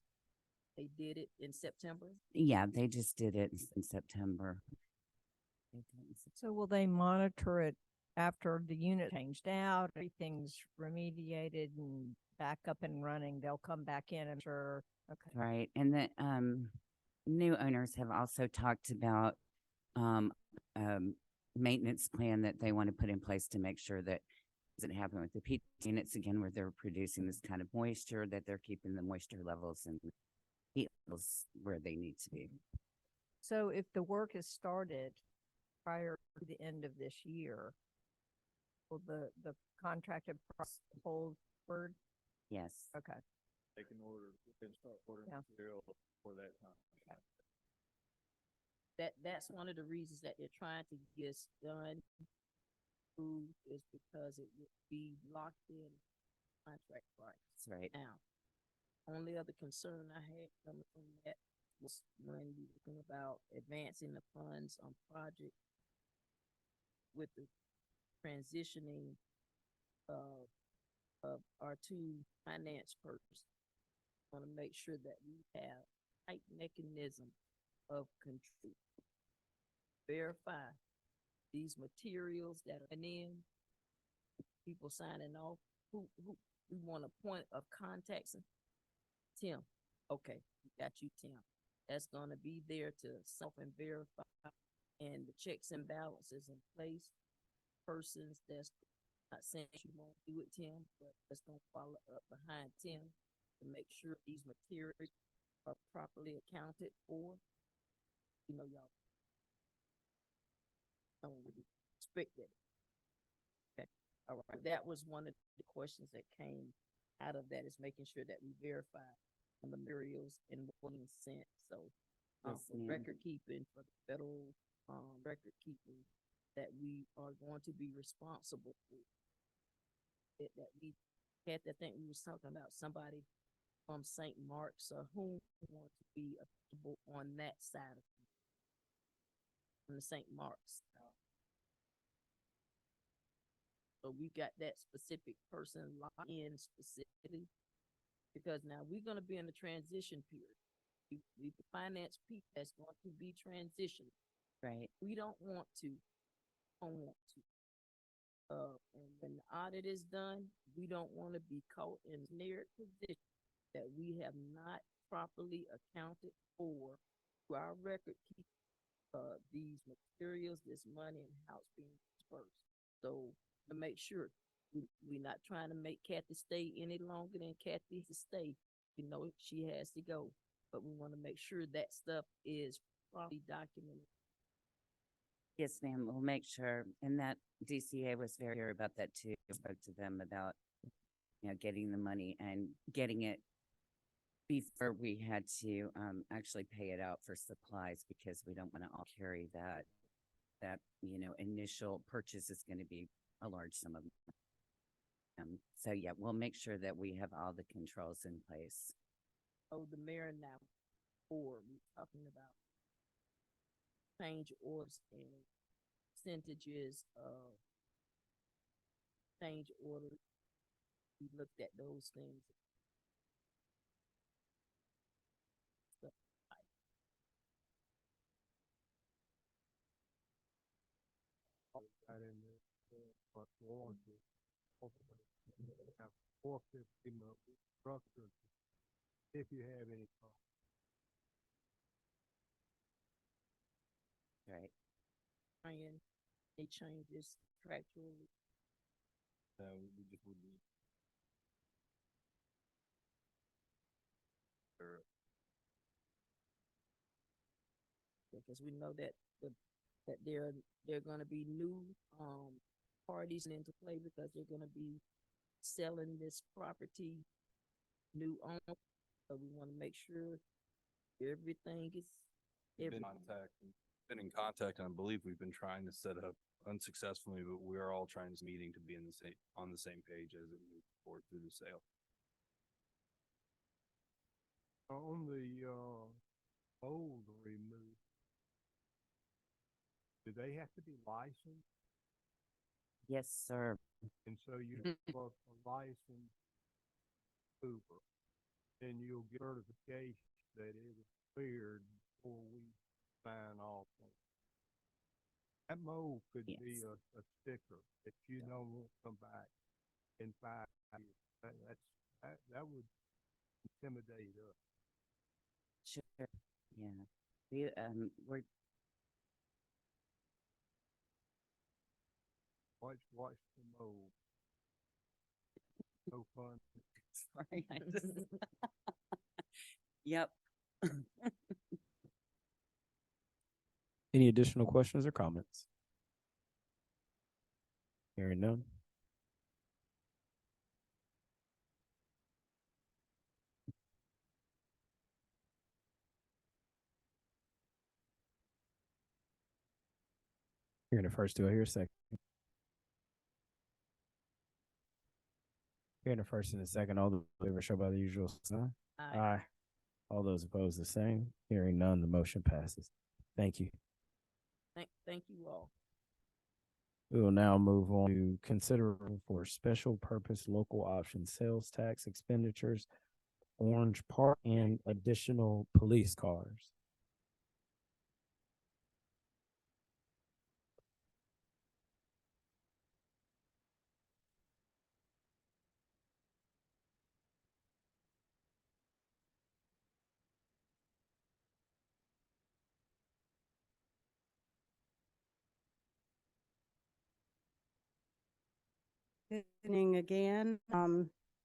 they did it in September. Yeah, they just did it in September. So will they monitor it after the unit changed out, everything's remediated and back up and running? They'll come back in and sure. Okay. Right. And the new owners have also talked about maintenance plan that they want to put in place to make sure that doesn't happen with the peat units again, where they're producing this kind of moisture, that they're keeping the moisture levels and heat levels where they need to be. So if the work is started prior to the end of this year, will the contracted price hold word? Yes. Okay. They can start ordering Yeah. material for that time. That's one of the reasons that they're trying to get this done is because it would be locked in contract price. That's right. Now, only other concern I had coming from that was when we were thinking about advancing the funds on project with the transitioning of our two finance persons. Want to make sure that we have tight mechanism of control. Verify these materials that are in, people signing off, who we want a point of contact. Tim, okay, got you, Tim. That's gonna be there to self and verify, and the checks and balances in place. Persons that's not saying you won't do it, Tim, but that's gonna follow up behind Tim to make sure these materials are properly accounted for. You know, y'all don't really expect it. Okay, all right. That was one of the questions that came out of that, is making sure that we verify the materials and what being sent. So, Yes, for ma'am. record keeping, for the federal record keeping, that we are going to be responsible for it. That we had to think we was talking about somebody from St. Mark's or who want to be applicable on that side of it, from the St. Mark's. So we got that specific person locked in specifically, because now we're gonna be in the transition period. We finance people that's going to be transitioned. Right. We don't want to. And when the audit is done, we don't want to be caught in a narrow position that we have not properly accounted for to our record keep these materials, this money, and how it's being dispersed. So to make sure we're not trying to make Kathy stay any longer than Kathy to stay. You know, she has to go, but we want to make sure that stuff is properly documented. Yes, ma'am. We'll make sure. And that DCA was very clear about that too. I spoke to them about, getting the money and getting it before we had to actually pay it out for supplies, because we don't want to all carry that initial purchase is going to be a large sum of money. So yeah, we'll make sure that we have all the controls in place. Oh, the mayor now, or we're talking about change orders and percentages of change orders. We looked at those things. Right in there, but warranty. Have 450 structure if you have any problems. Right. Trying, they changes contractually. We just would be. Because we know that the that there are gonna be new, parties into play because they're gonna be selling this property new owner. So we wanna make sure everything is, Been in contact, and I believe we've been trying to set up unsuccessfully, but we are all trying this meeting to be on the same page as it moves forward through the sale. On the, old remove, do they have to be licensed? Yes, sir. And so you have a licensed Uber, and you'll get certification that it was cleared before we sign off on it. That mold could be Yes. a sticker that you don't want to come back in 5 years. That would intimidate us. Sure. Yeah. We're Watch the mold. So fun. sorry. I just Yep. Any additional questions or comments? Hearing none. Hearing a first, do I hear a second? Hearing a first and a second, all those in favor show by the usual sign. Aye. All those opposed, the same. Hearing none, the motion passes. Thank you. thank you all. We will now move on to consider for special purpose local option sales tax expenditures, Orange Park, and additional police cars. Good evening again.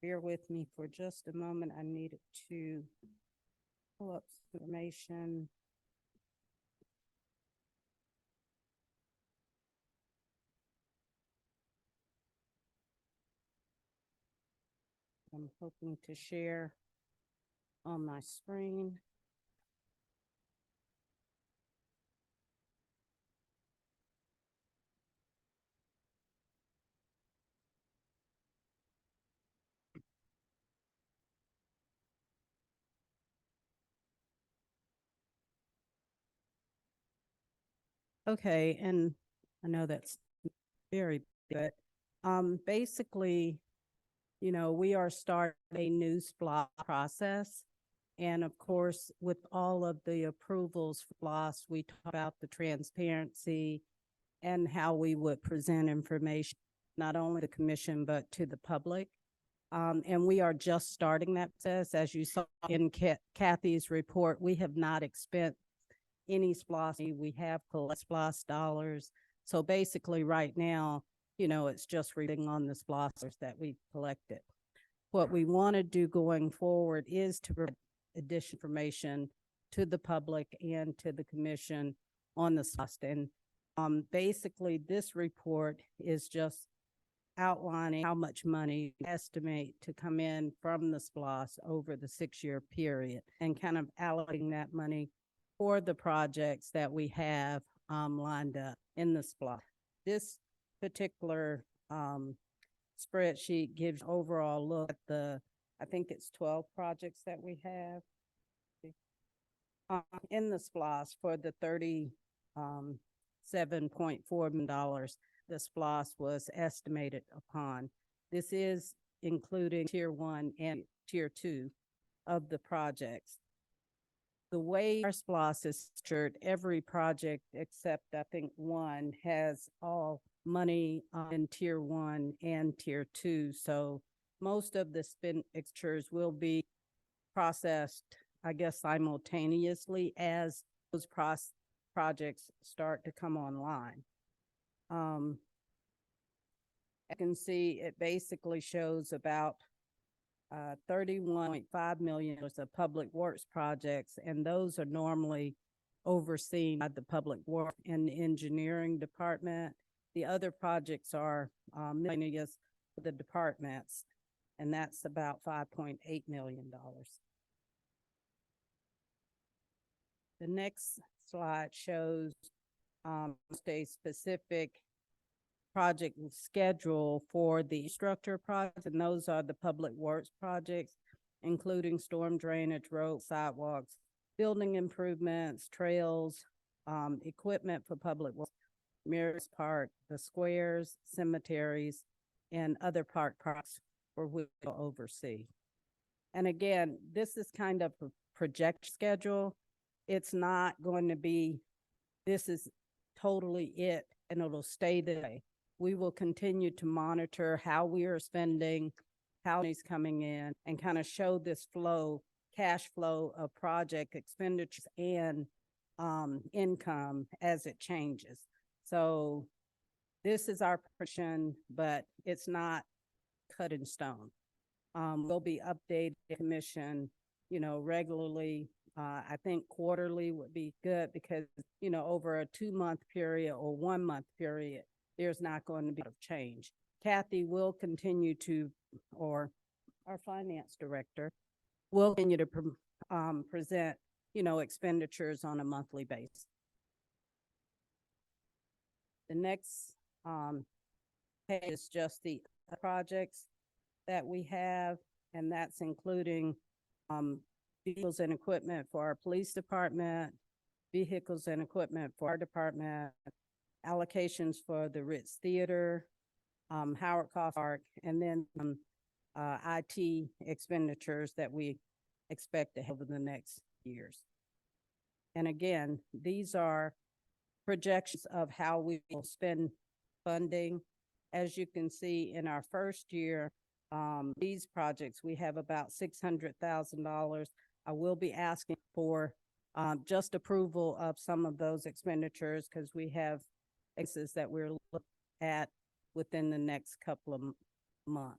Bear with me for just a moment. I needed to pull up some information. I'm hoping to share on my screen. Okay, and I know that's very good. Basically, we are starting a new SPLOST process. And of course, with all of the approvals for SPLOST, we talk about the transparency and how we would present information, not only to the commission, but to the public. And we are just starting that process. As you saw in Kathy's report, we have not expensed any SPLOST. We have collected SPLOST dollars. So basically right now, it's just reading on the SPLOSTers that we've collected. What we want to do going forward is to provide additional information to the public and to the commission on the SPLOST. And basically this report is just outlining how much money we estimate to come in from the SPLOST over the 6-year period and kind of allocating that money for the projects that we have lined up in the SPLOST. This particular spreadsheet gives overall look at I think it's 12 projects that we have in the SPLOST for the $37.4 million the SPLOST was estimated upon. This is including tier 1 and tier 2 of the projects. The way our SPLOST is structured, every project except I think one has all money in tier 1 and tier 2. So most of the expenditures will be processed, I guess, simultaneously as those projects start to come online. I can see it basically shows about $31.5 million of public works projects, and those are normally overseen by the Public Work and Engineering Department. The other projects are miscellaneous for the departments, and that's about $5.8 million. The next slide shows a specific project schedule for the structure projects, and those are the public works projects, including storm drainage, road, sidewalks, building improvements, trails, equipment for public works, Mirrors Park, the squares, cemeteries, and other parks for which we'll oversee. And again, this is kind of a project schedule. It's not going to be, this is totally it, and it'll stay that way. We will continue to monitor how we are spending, how money's coming in, and kind of show this flow, cash flow of project expenditures and income as it changes. So this is our portion, but it's not cut in stone. We'll be updating the commission, regularly. I think quarterly would be good because, over a 2-month period or 1-month period, there's not going to be a change. Kathy will continue to, or our finance director, will continue to present, expenditures on a monthly basis. The next page is just the projects that we have, and that's including vehicles and equipment for our police department, vehicles and equipment for our department, allocations for the Ritz Theater, Howard Cough Park, and then some IT expenditures that we expect to have over the next years. And again, these are projections of how we will spend funding. As you can see, in our first year, these projects, we have about $600,000. I will be asking for just approval of some of those expenditures because we have expenses that we're looking at within the next couple of months.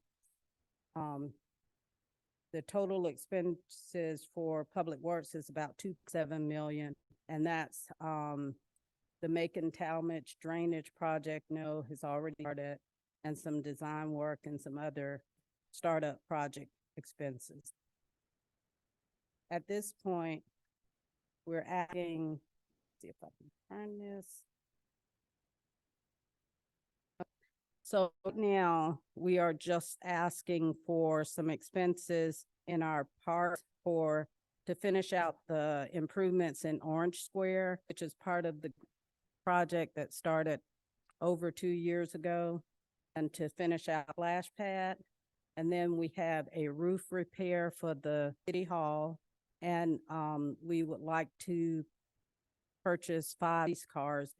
The total expenses for public works is about $2.7 million, and that's the Macon Talmadge drainage project has already started, and some design work and some other startup project expenses. At this point, we're adding, see if I can find this. So now we are just asking for some expenses in our park to finish out the improvements in Orange Square, which is part of the project that started over 2 years ago, and to finish out Splash Pad. And then we have a roof repair for the City Hall, and we would like to purchase 5 police cars.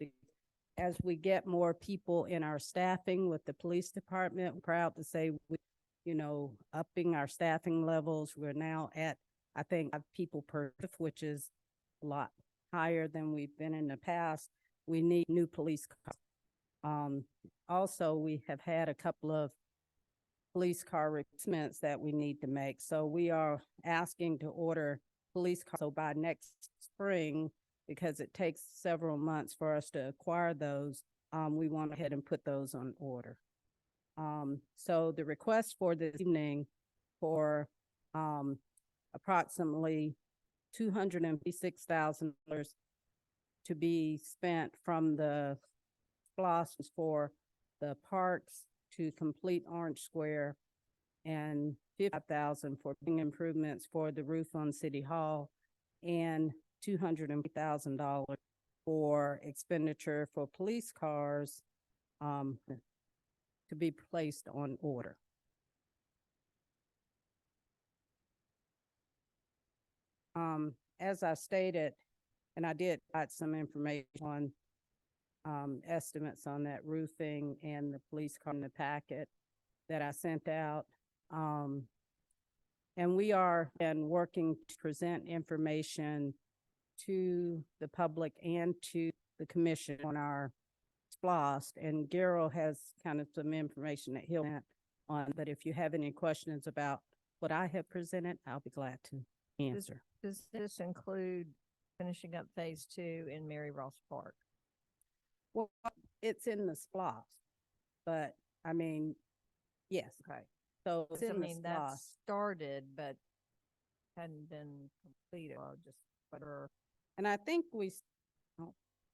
As we get more people in our staffing with the police department, we're proud to say, upping our staffing levels. We're now at, I think, 5 people per shift, which is a lot higher than we've been in the past. We need new police cars. Also, we have had a couple of police car replacements that we need to make. So we are asking to order police cars. So by next spring, because it takes several months for us to acquire those, we went ahead and put those on order. So the request for this evening for approximately $256,000 to be spent from the SPLOST for the parks to complete Orange Square, and $55,000 for improvements for the roof on City Hall, and $250,000 for expenditure for police cars to be placed on order. As I stated, and I did add some information on estimates on that roofing and the police car in the packet that I sent out. And we are working to present information to the public and to the commission on our SPLOST. And Gerald has kind of some information that he'll add on, but if you have any questions about what I have presented, I'll be glad to answer. Does this include finishing up phase 2 in Mary Ross Park. Well, it's in the SPOS, but I mean, yes. Okay. So it's I in the mean, that SPOS. started, but hadn't been completed. Just whatever. And I think oh,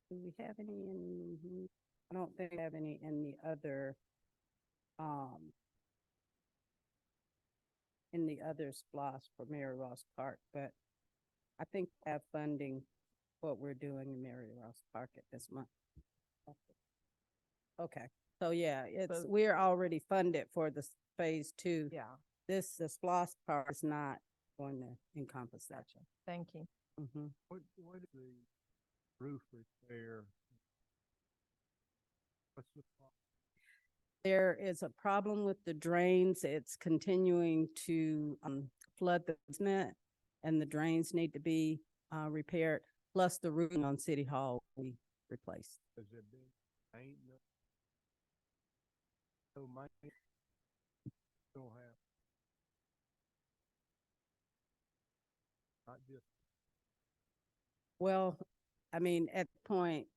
do we have any I don't think we have any in the other, SPOS for Mary Ross Park, but I think we have funding what we're doing in Mary Ross Park at this month. Okay, so yeah, we're already funded for the phase 2. Yeah. The SPOS part is not going to encompass that. Thank you. What is the roof repair? What's the problem? There is a problem with the drains. It's continuing to flood the basement, and the drains need to be repaired. Plus the roofing on City Hall we replaced. Has there been maintenance? So maintenance don't have. Not just. Well, I mean, at the point,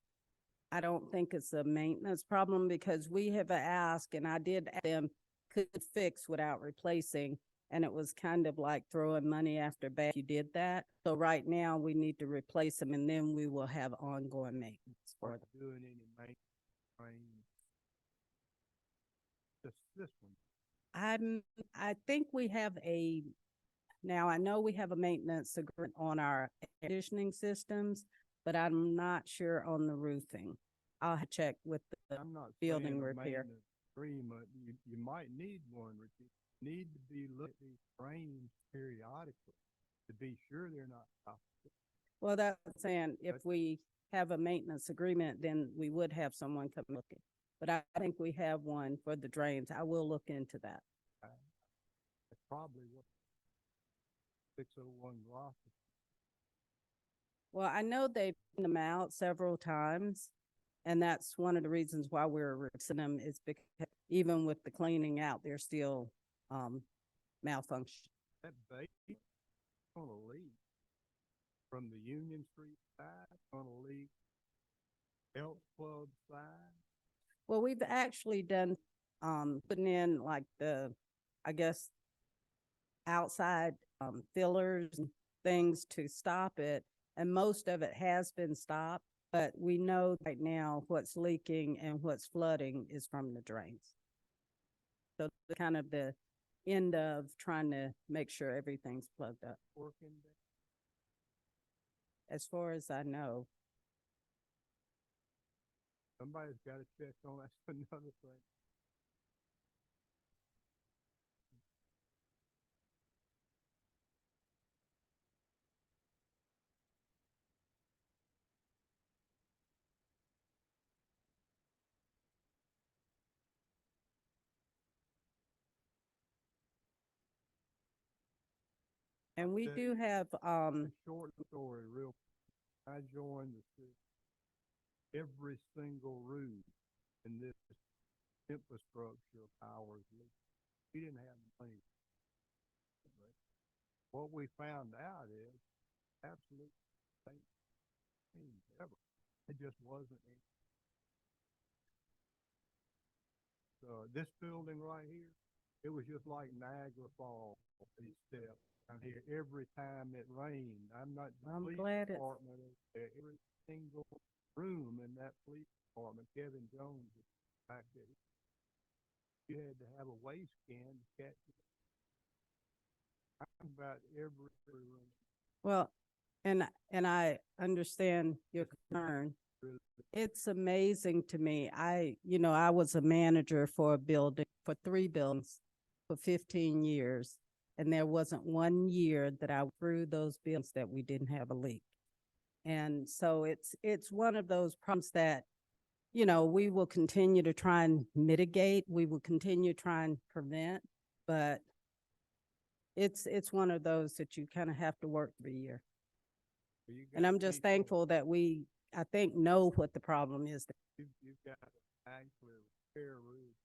I don't think it's a maintenance problem because we have asked, and I did ask them, could fix without replacing. And it was kind of like throwing money after bad if you did that. So right now we need to replace them, and then we will have ongoing maintenance for them. Doing any maintenance? Just this one. I think we have now I know we have a maintenance agreement on our air conditioning systems, but I'm not sure on the roofing. I'll check with the I'm not building saying a repair. maintenance agreement. You might need one. You need to be looking at these drains periodically to be sure they're not toxic. Well, that's what I'm saying, if we have a maintenance agreement, then we would have someone come look at. But I think we have one for the drains. I will look into that. That's probably what 601 Gloss. Well, I know they've put them out several times, and that's one of the reasons why we're replacing them is because even with the cleaning out, they're still malfunction. That base is gonna leak from the Union Street side, gonna leak Elk Club side. Well, we've actually done putting in like I guess outside fillers and things to stop it, and most of it has been stopped, but we know right now what's leaking and what's flooding is from the drains. So kind of the end of trying to make sure everything's plugged up. Working As far as I know. Somebody's got to check on that. That's another thing. And we do have Short story, real. I joined the city. Every single room in this infrastructure of ours, we didn't have money. But what we found out is absolute thing ever. It just wasn't. So this building right here, it was just like Niagara Falls. These steps down here every time it rained. I'm glad it's department is there. Every single room in that police department, Kevin Jones is back there. You had to have a waste can to catch it. I'm about every room. well, and I understand your concern. It's amazing to me. I was a manager for a building, for 3 buildings for 15 years. And there wasn't one year that I through those buildings that we didn't have a leak. And so it's one of those problems that, we will continue to try and mitigate. We will continue to try and prevent, but it's one of those that you kind of have to work through a year. And I'm just thankful that I think, know what the problem is. You've got to actually repair roofs.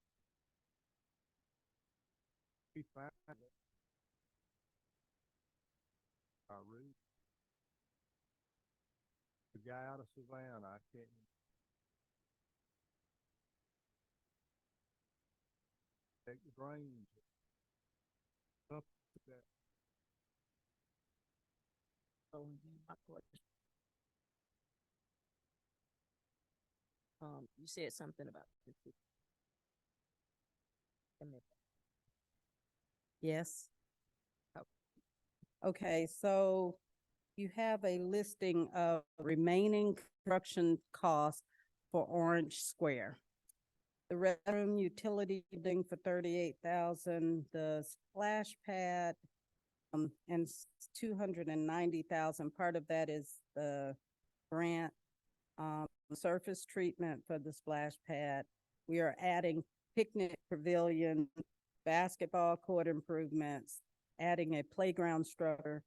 We found our roof. The guy out of Savannah, I can't. Take the drains. Up to that. So my question. You said something about. Yes. Oh. Okay, so you have a listing of remaining construction costs for Orange Square. The restroom utility building for 38,000, the splash pad, and 290,000. Part of that is the grant, surface treatment for the splash pad. We are adding picnic pavilion, basketball court improvements, adding a playground structure,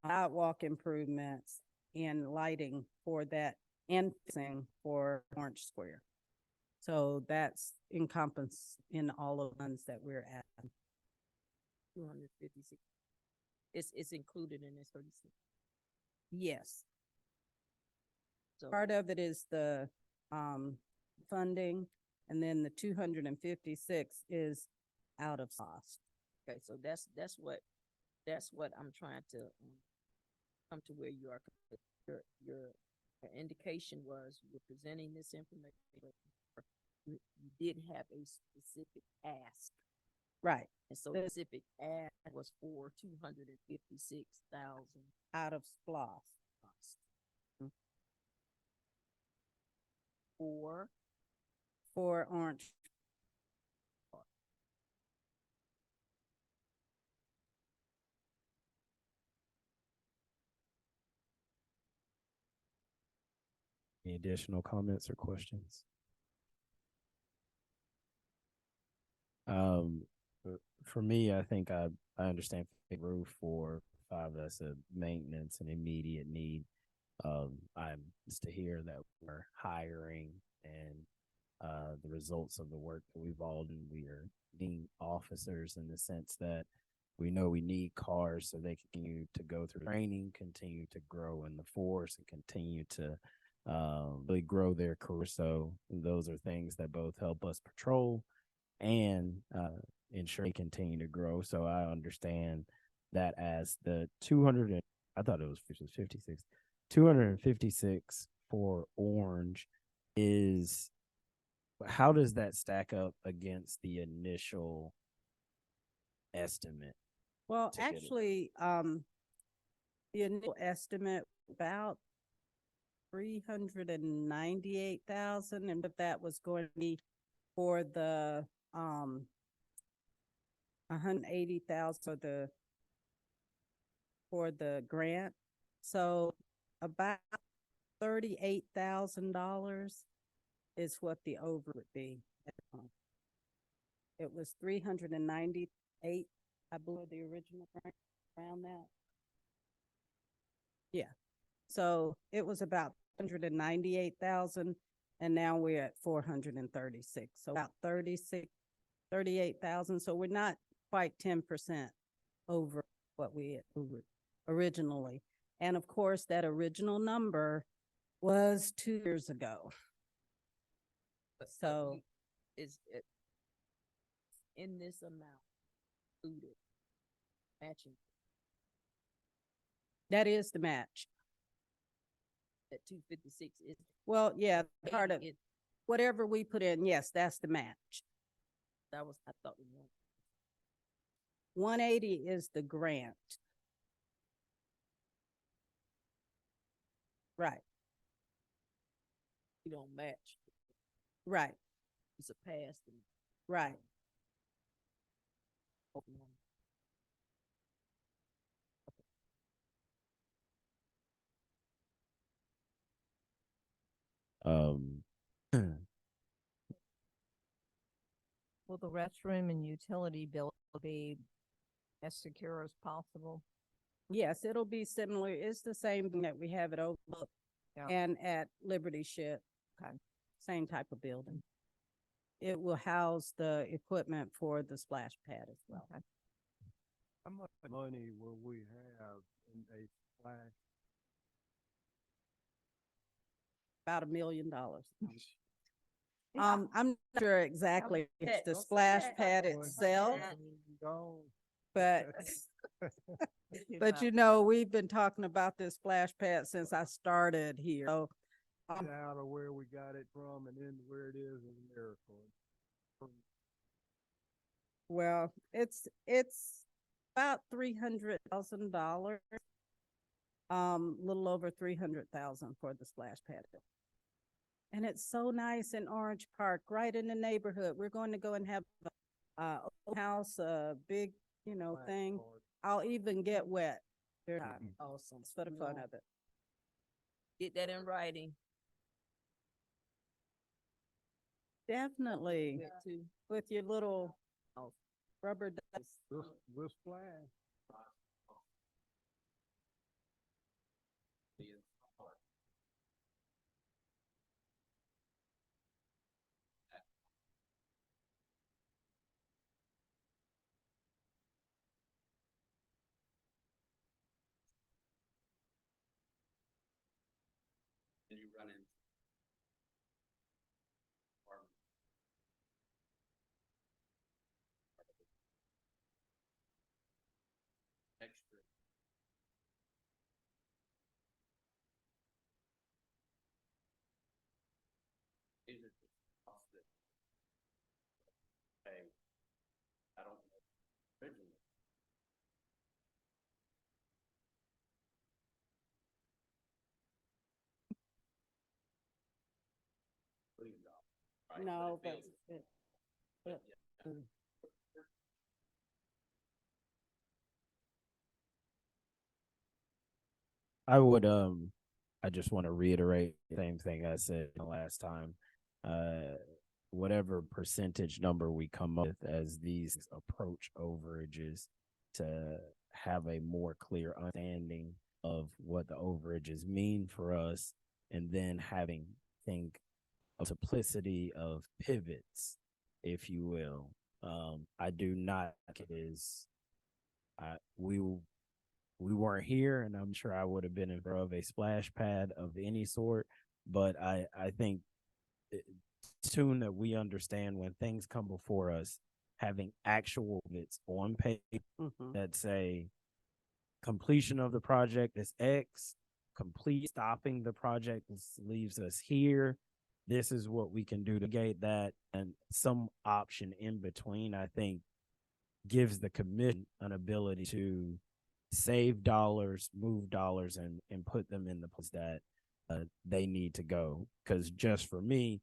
sidewalk improvements, and lighting for that, and fencing for Orange Square. So that's encompassed in all of the ones that we're adding. 256. It's included in this 36. Yes. So Part of it is the funding, and then the 256 is out of cost. okay, so that's what I'm trying to come to where you are. Your indication was you're presenting this information, but you didn't have a specific ask. Right. And so the specific ask was for 256,000 out of SPLOST. For Orange. Any additional comments or questions? For me, I think I understand the roof for 5, that's a maintenance and immediate need. I'm just to hear that we're hiring and the results of the work that we've all done. We are being officers in the sense that we know we need cars so they continue to go through training, continue to grow in the force, and continue to really grow their career. So those are things that both help us patrol and ensure they continue to grow. So I understand that as the 200, I thought it was 56, 256 for Orange is, how does that stack up against the initial estimate? Well, actually, the initial estimate about 398,000, and but that was going to be for the 180,000 for the grant. So about $38,000 is what the over would be. It was 398, I believe, the original grant, around that. Yeah. So it was about 198,000, and now we're at 436. So about 38,000. So we're not quite 10% over what we had originally. And of course, that original number was 2 years ago. So is it in this amount included matching? That is the match. That 256 is, well, yeah, part of it. Whatever we put in, yes, that's the match. That was, I thought, 180 is the grant. Right. you don't match. Right. It's a pass. Right. Will the restroom and utility bill be as secure as possible? Yes, it'll be similar. It's the same thing that we have at Overlook and at Liberty Ship. Okay. Same type of building. It will house the equipment for the splash pad as well. Okay. How much money will we have in a splash about $1 million. I'm not sure exactly if it's the splash pad itself, but, but you know, we've been talking about this splash pad since I started here. So, Get out of where we got it from and then where it is in Miracle. well, it's about $300,000. Little over 300,000 for the splash pad. And it's so nice in Orange Park, right in the neighborhood. We're going to go and have a open house, a big, you know, thing. I'll even get wet. Very hot. Awesome. It's for the fun of it. Get that in writing. Definitely. Too. With your little rubber ducks. We'll splash. And you run in. Extra. These are just costs that pay. I don't know. Originally. Right? No, But but I would I just want to reiterate the same thing I said the last time. Whatever percentage number we come up with as these approach overages, to have a more clear understanding of what the overages mean for us, and then having think a multiplicity of pivots, if you will. I do not think it is. We weren't here, and I'm sure I would have been in front of a splash pad of any sort. But I think soon that we understand when things come before us, having actual bits on paper that say completion of the project is X, complete stopping the project leaves us here. This is what we can do to gate that, and some option in between, I think, gives the commission an ability to save dollars, move dollars, and put them in the place that they need to go. Because just for me,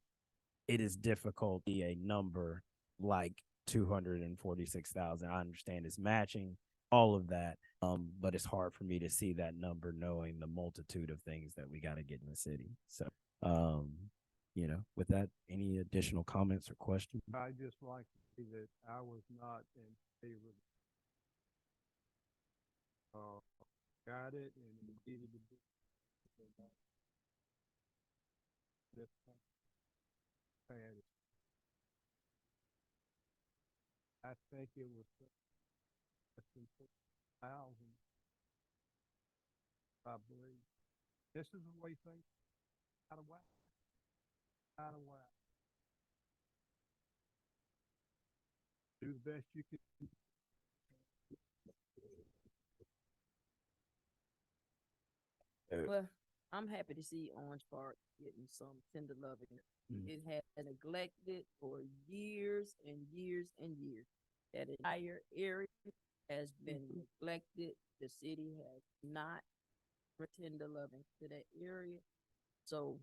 it is difficult to be a number like 246,000. I understand it's matching all of that, but it's hard for me to see that number knowing the multitude of things that we got to get in the city. So, you know, with that, any additional comments or questions? I just like to see that I was not in favor of got it and needed to be. I think it was less than 4,000. I believe this is the way things out of whack. Out of whack. Do the best you can. Well, I'm happy to see Orange Park getting some tender loving. It had neglected for years and years and years. That entire area has been neglected. The city has not tender loving to that area. So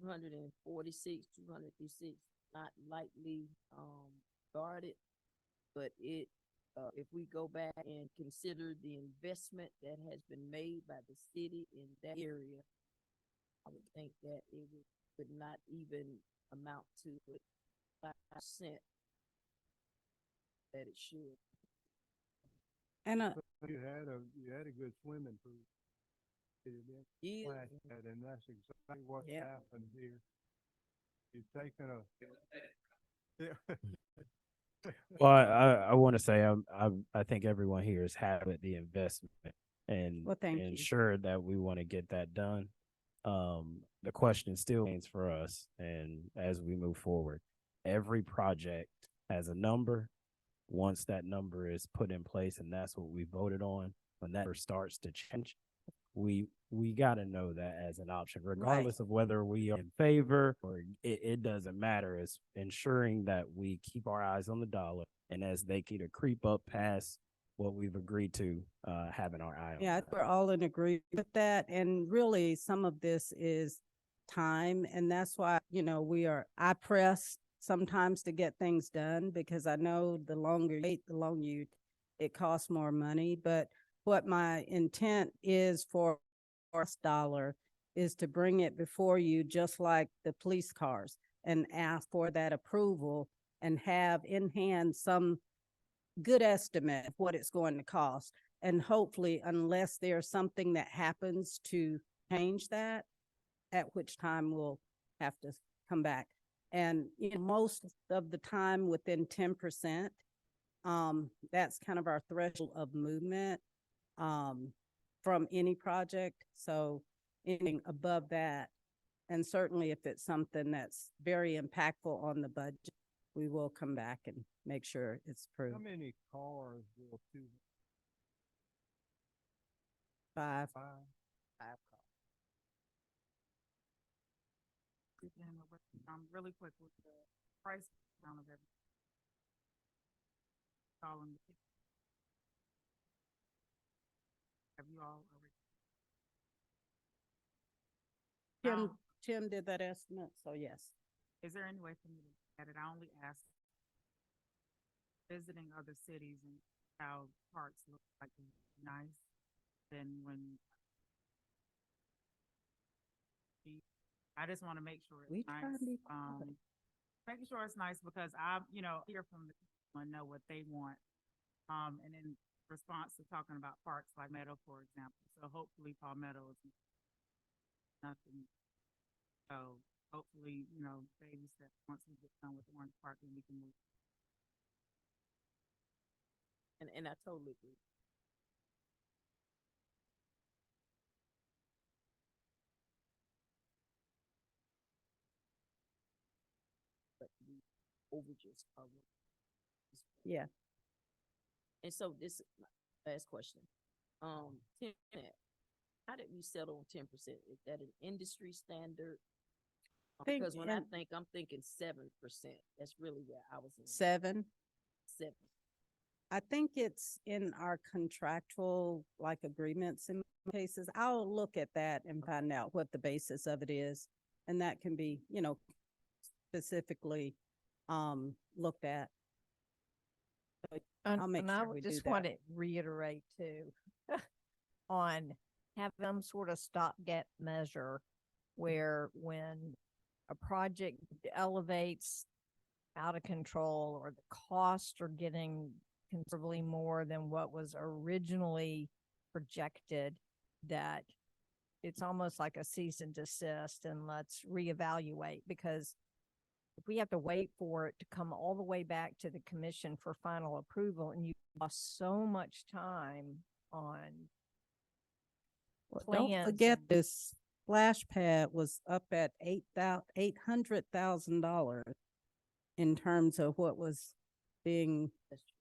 246, 236, not lightly guarded, but it if we go back and consider the investment that has been made by the city in that area, I would think that it would not even amount to 5% that it should. And you had a good swimming pool. Yeah. And that's exactly what happened here. You've taken a Well, I want to say I think everyone here is happy with the investment and Well, thank you. ensured that we want to get that done. the question still remains for us. And as we move forward, every project has a number. Once that number is put in place and that's what we voted on, when that number starts to change, we got to know that as an option, regardless of whether we are in favor or it doesn't matter. It's ensuring that we keep our eyes on the dollar, and as they either creep up past what we've agreed to, having our eye on Yeah, I that. think we're all in agreement with that. And really, some of this is time. And that's why, I press sometimes to get things done, because I know the longer you wait, it costs more money. But what my intent is for this dollar is to bring it before you, just like the police cars, and ask for that approval and have in hand some good estimate of what it's going to cost. And hopefully, unless there's something that happens to change that, at which time we'll have to come back. And most of the time within 10%, that's kind of our threshold of movement from any project. So anything above that, and certainly if it's something that's very impactful on the budget, we will come back and make sure it's How approved. many cars will two? Five. Five. Really quick with the price down of everything. Have you all already? Tim did that estimate, so yes. Is there any way for me to get it? I only asked visiting other cities and how parks look like nice. Then when I just want to make sure it's nice. Making sure it's nice because I, hear from the people and know what they want. And in response to talking about parks like Meadow, for example. So hopefully Palmetto is nothing. So hopefully, baby steps once we get done with Orange Park and we can move. And I totally agree. But the overages are. Yeah. And so this last question, 10, how did we settle on 10%? Is that an industry standard? Because when I'm thinking 7%. That's really where I was in. 7. 7. I think it's in our contractual agreements in cases. I'll look at that and find out what the basis of it is. And that can be, specifically looked at. I'll make sure we do just that. want to reiterate too, on have some sort of stopgap measure where when a project elevates out of control or the costs are getting considerably more than what was originally projected, that it's almost like a cease and desist and let's reevaluate, because if we have to wait for it to come all the way back to the commission for final approval and you lost so much time on Don't plans forget and- this splash pad was up at $800,000 in terms of what was being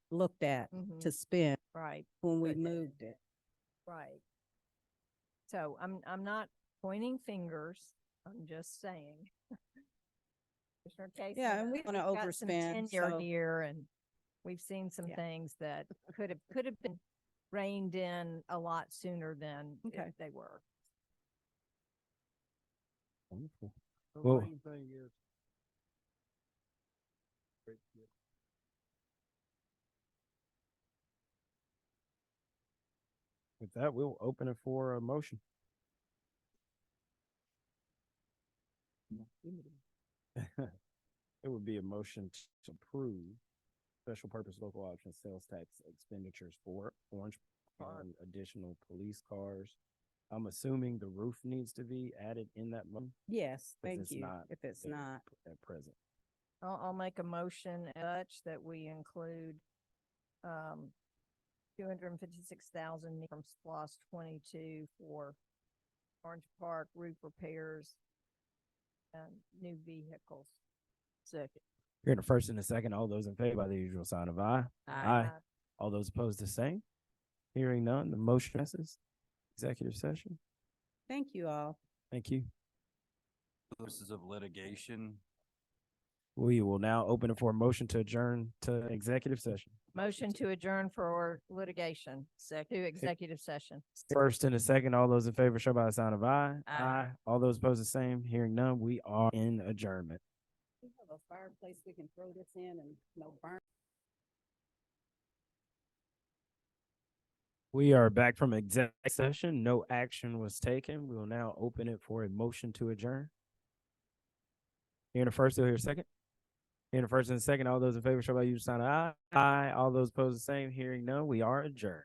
looked at to spend right when we moved it. right. So I'm not pointing fingers. I'm just saying. Commissioner Casey, Yeah, and we want to we've got some overspend. tenure So here, and we've seen some things that could have been reined in a lot sooner than if they were. Wonderful. The Well, main thing is. with that, we'll open it for a motion. It would be a motion to approve special purpose local option sales tax expenditures for Orange Park, additional police cars. I'm assuming the roof needs to be added in that month. yes, If thank it's you. not If it's there not, at present. I'll make a motion such that we include 256,000 from SPOS 22 for Orange Park roof repairs and new vehicles. Second. Hearing the first and the second, all those in favor by the usual sign of aye. Aye. All those opposed, the same. Hearing none, the motion passes. Executive session. Thank you all. Thank you. Purposes of litigation. We will now open it for a motion to adjourn to executive session. Motion to adjourn for litigation. To executive session. First and the second, all those in favor show by the sign of aye. Aye. All those opposed, the same. Hearing none, we are in adjournment. We have a fireplace we can throw this in and no burn. We are back from exec session. No action was taken. We will now open it for a motion to adjourn. Hearing the first, you'll hear a second. Hearing the first and the second, all those in favor show by usual sign of aye. Aye. All those opposed, the same. Hearing none, we are adjourned.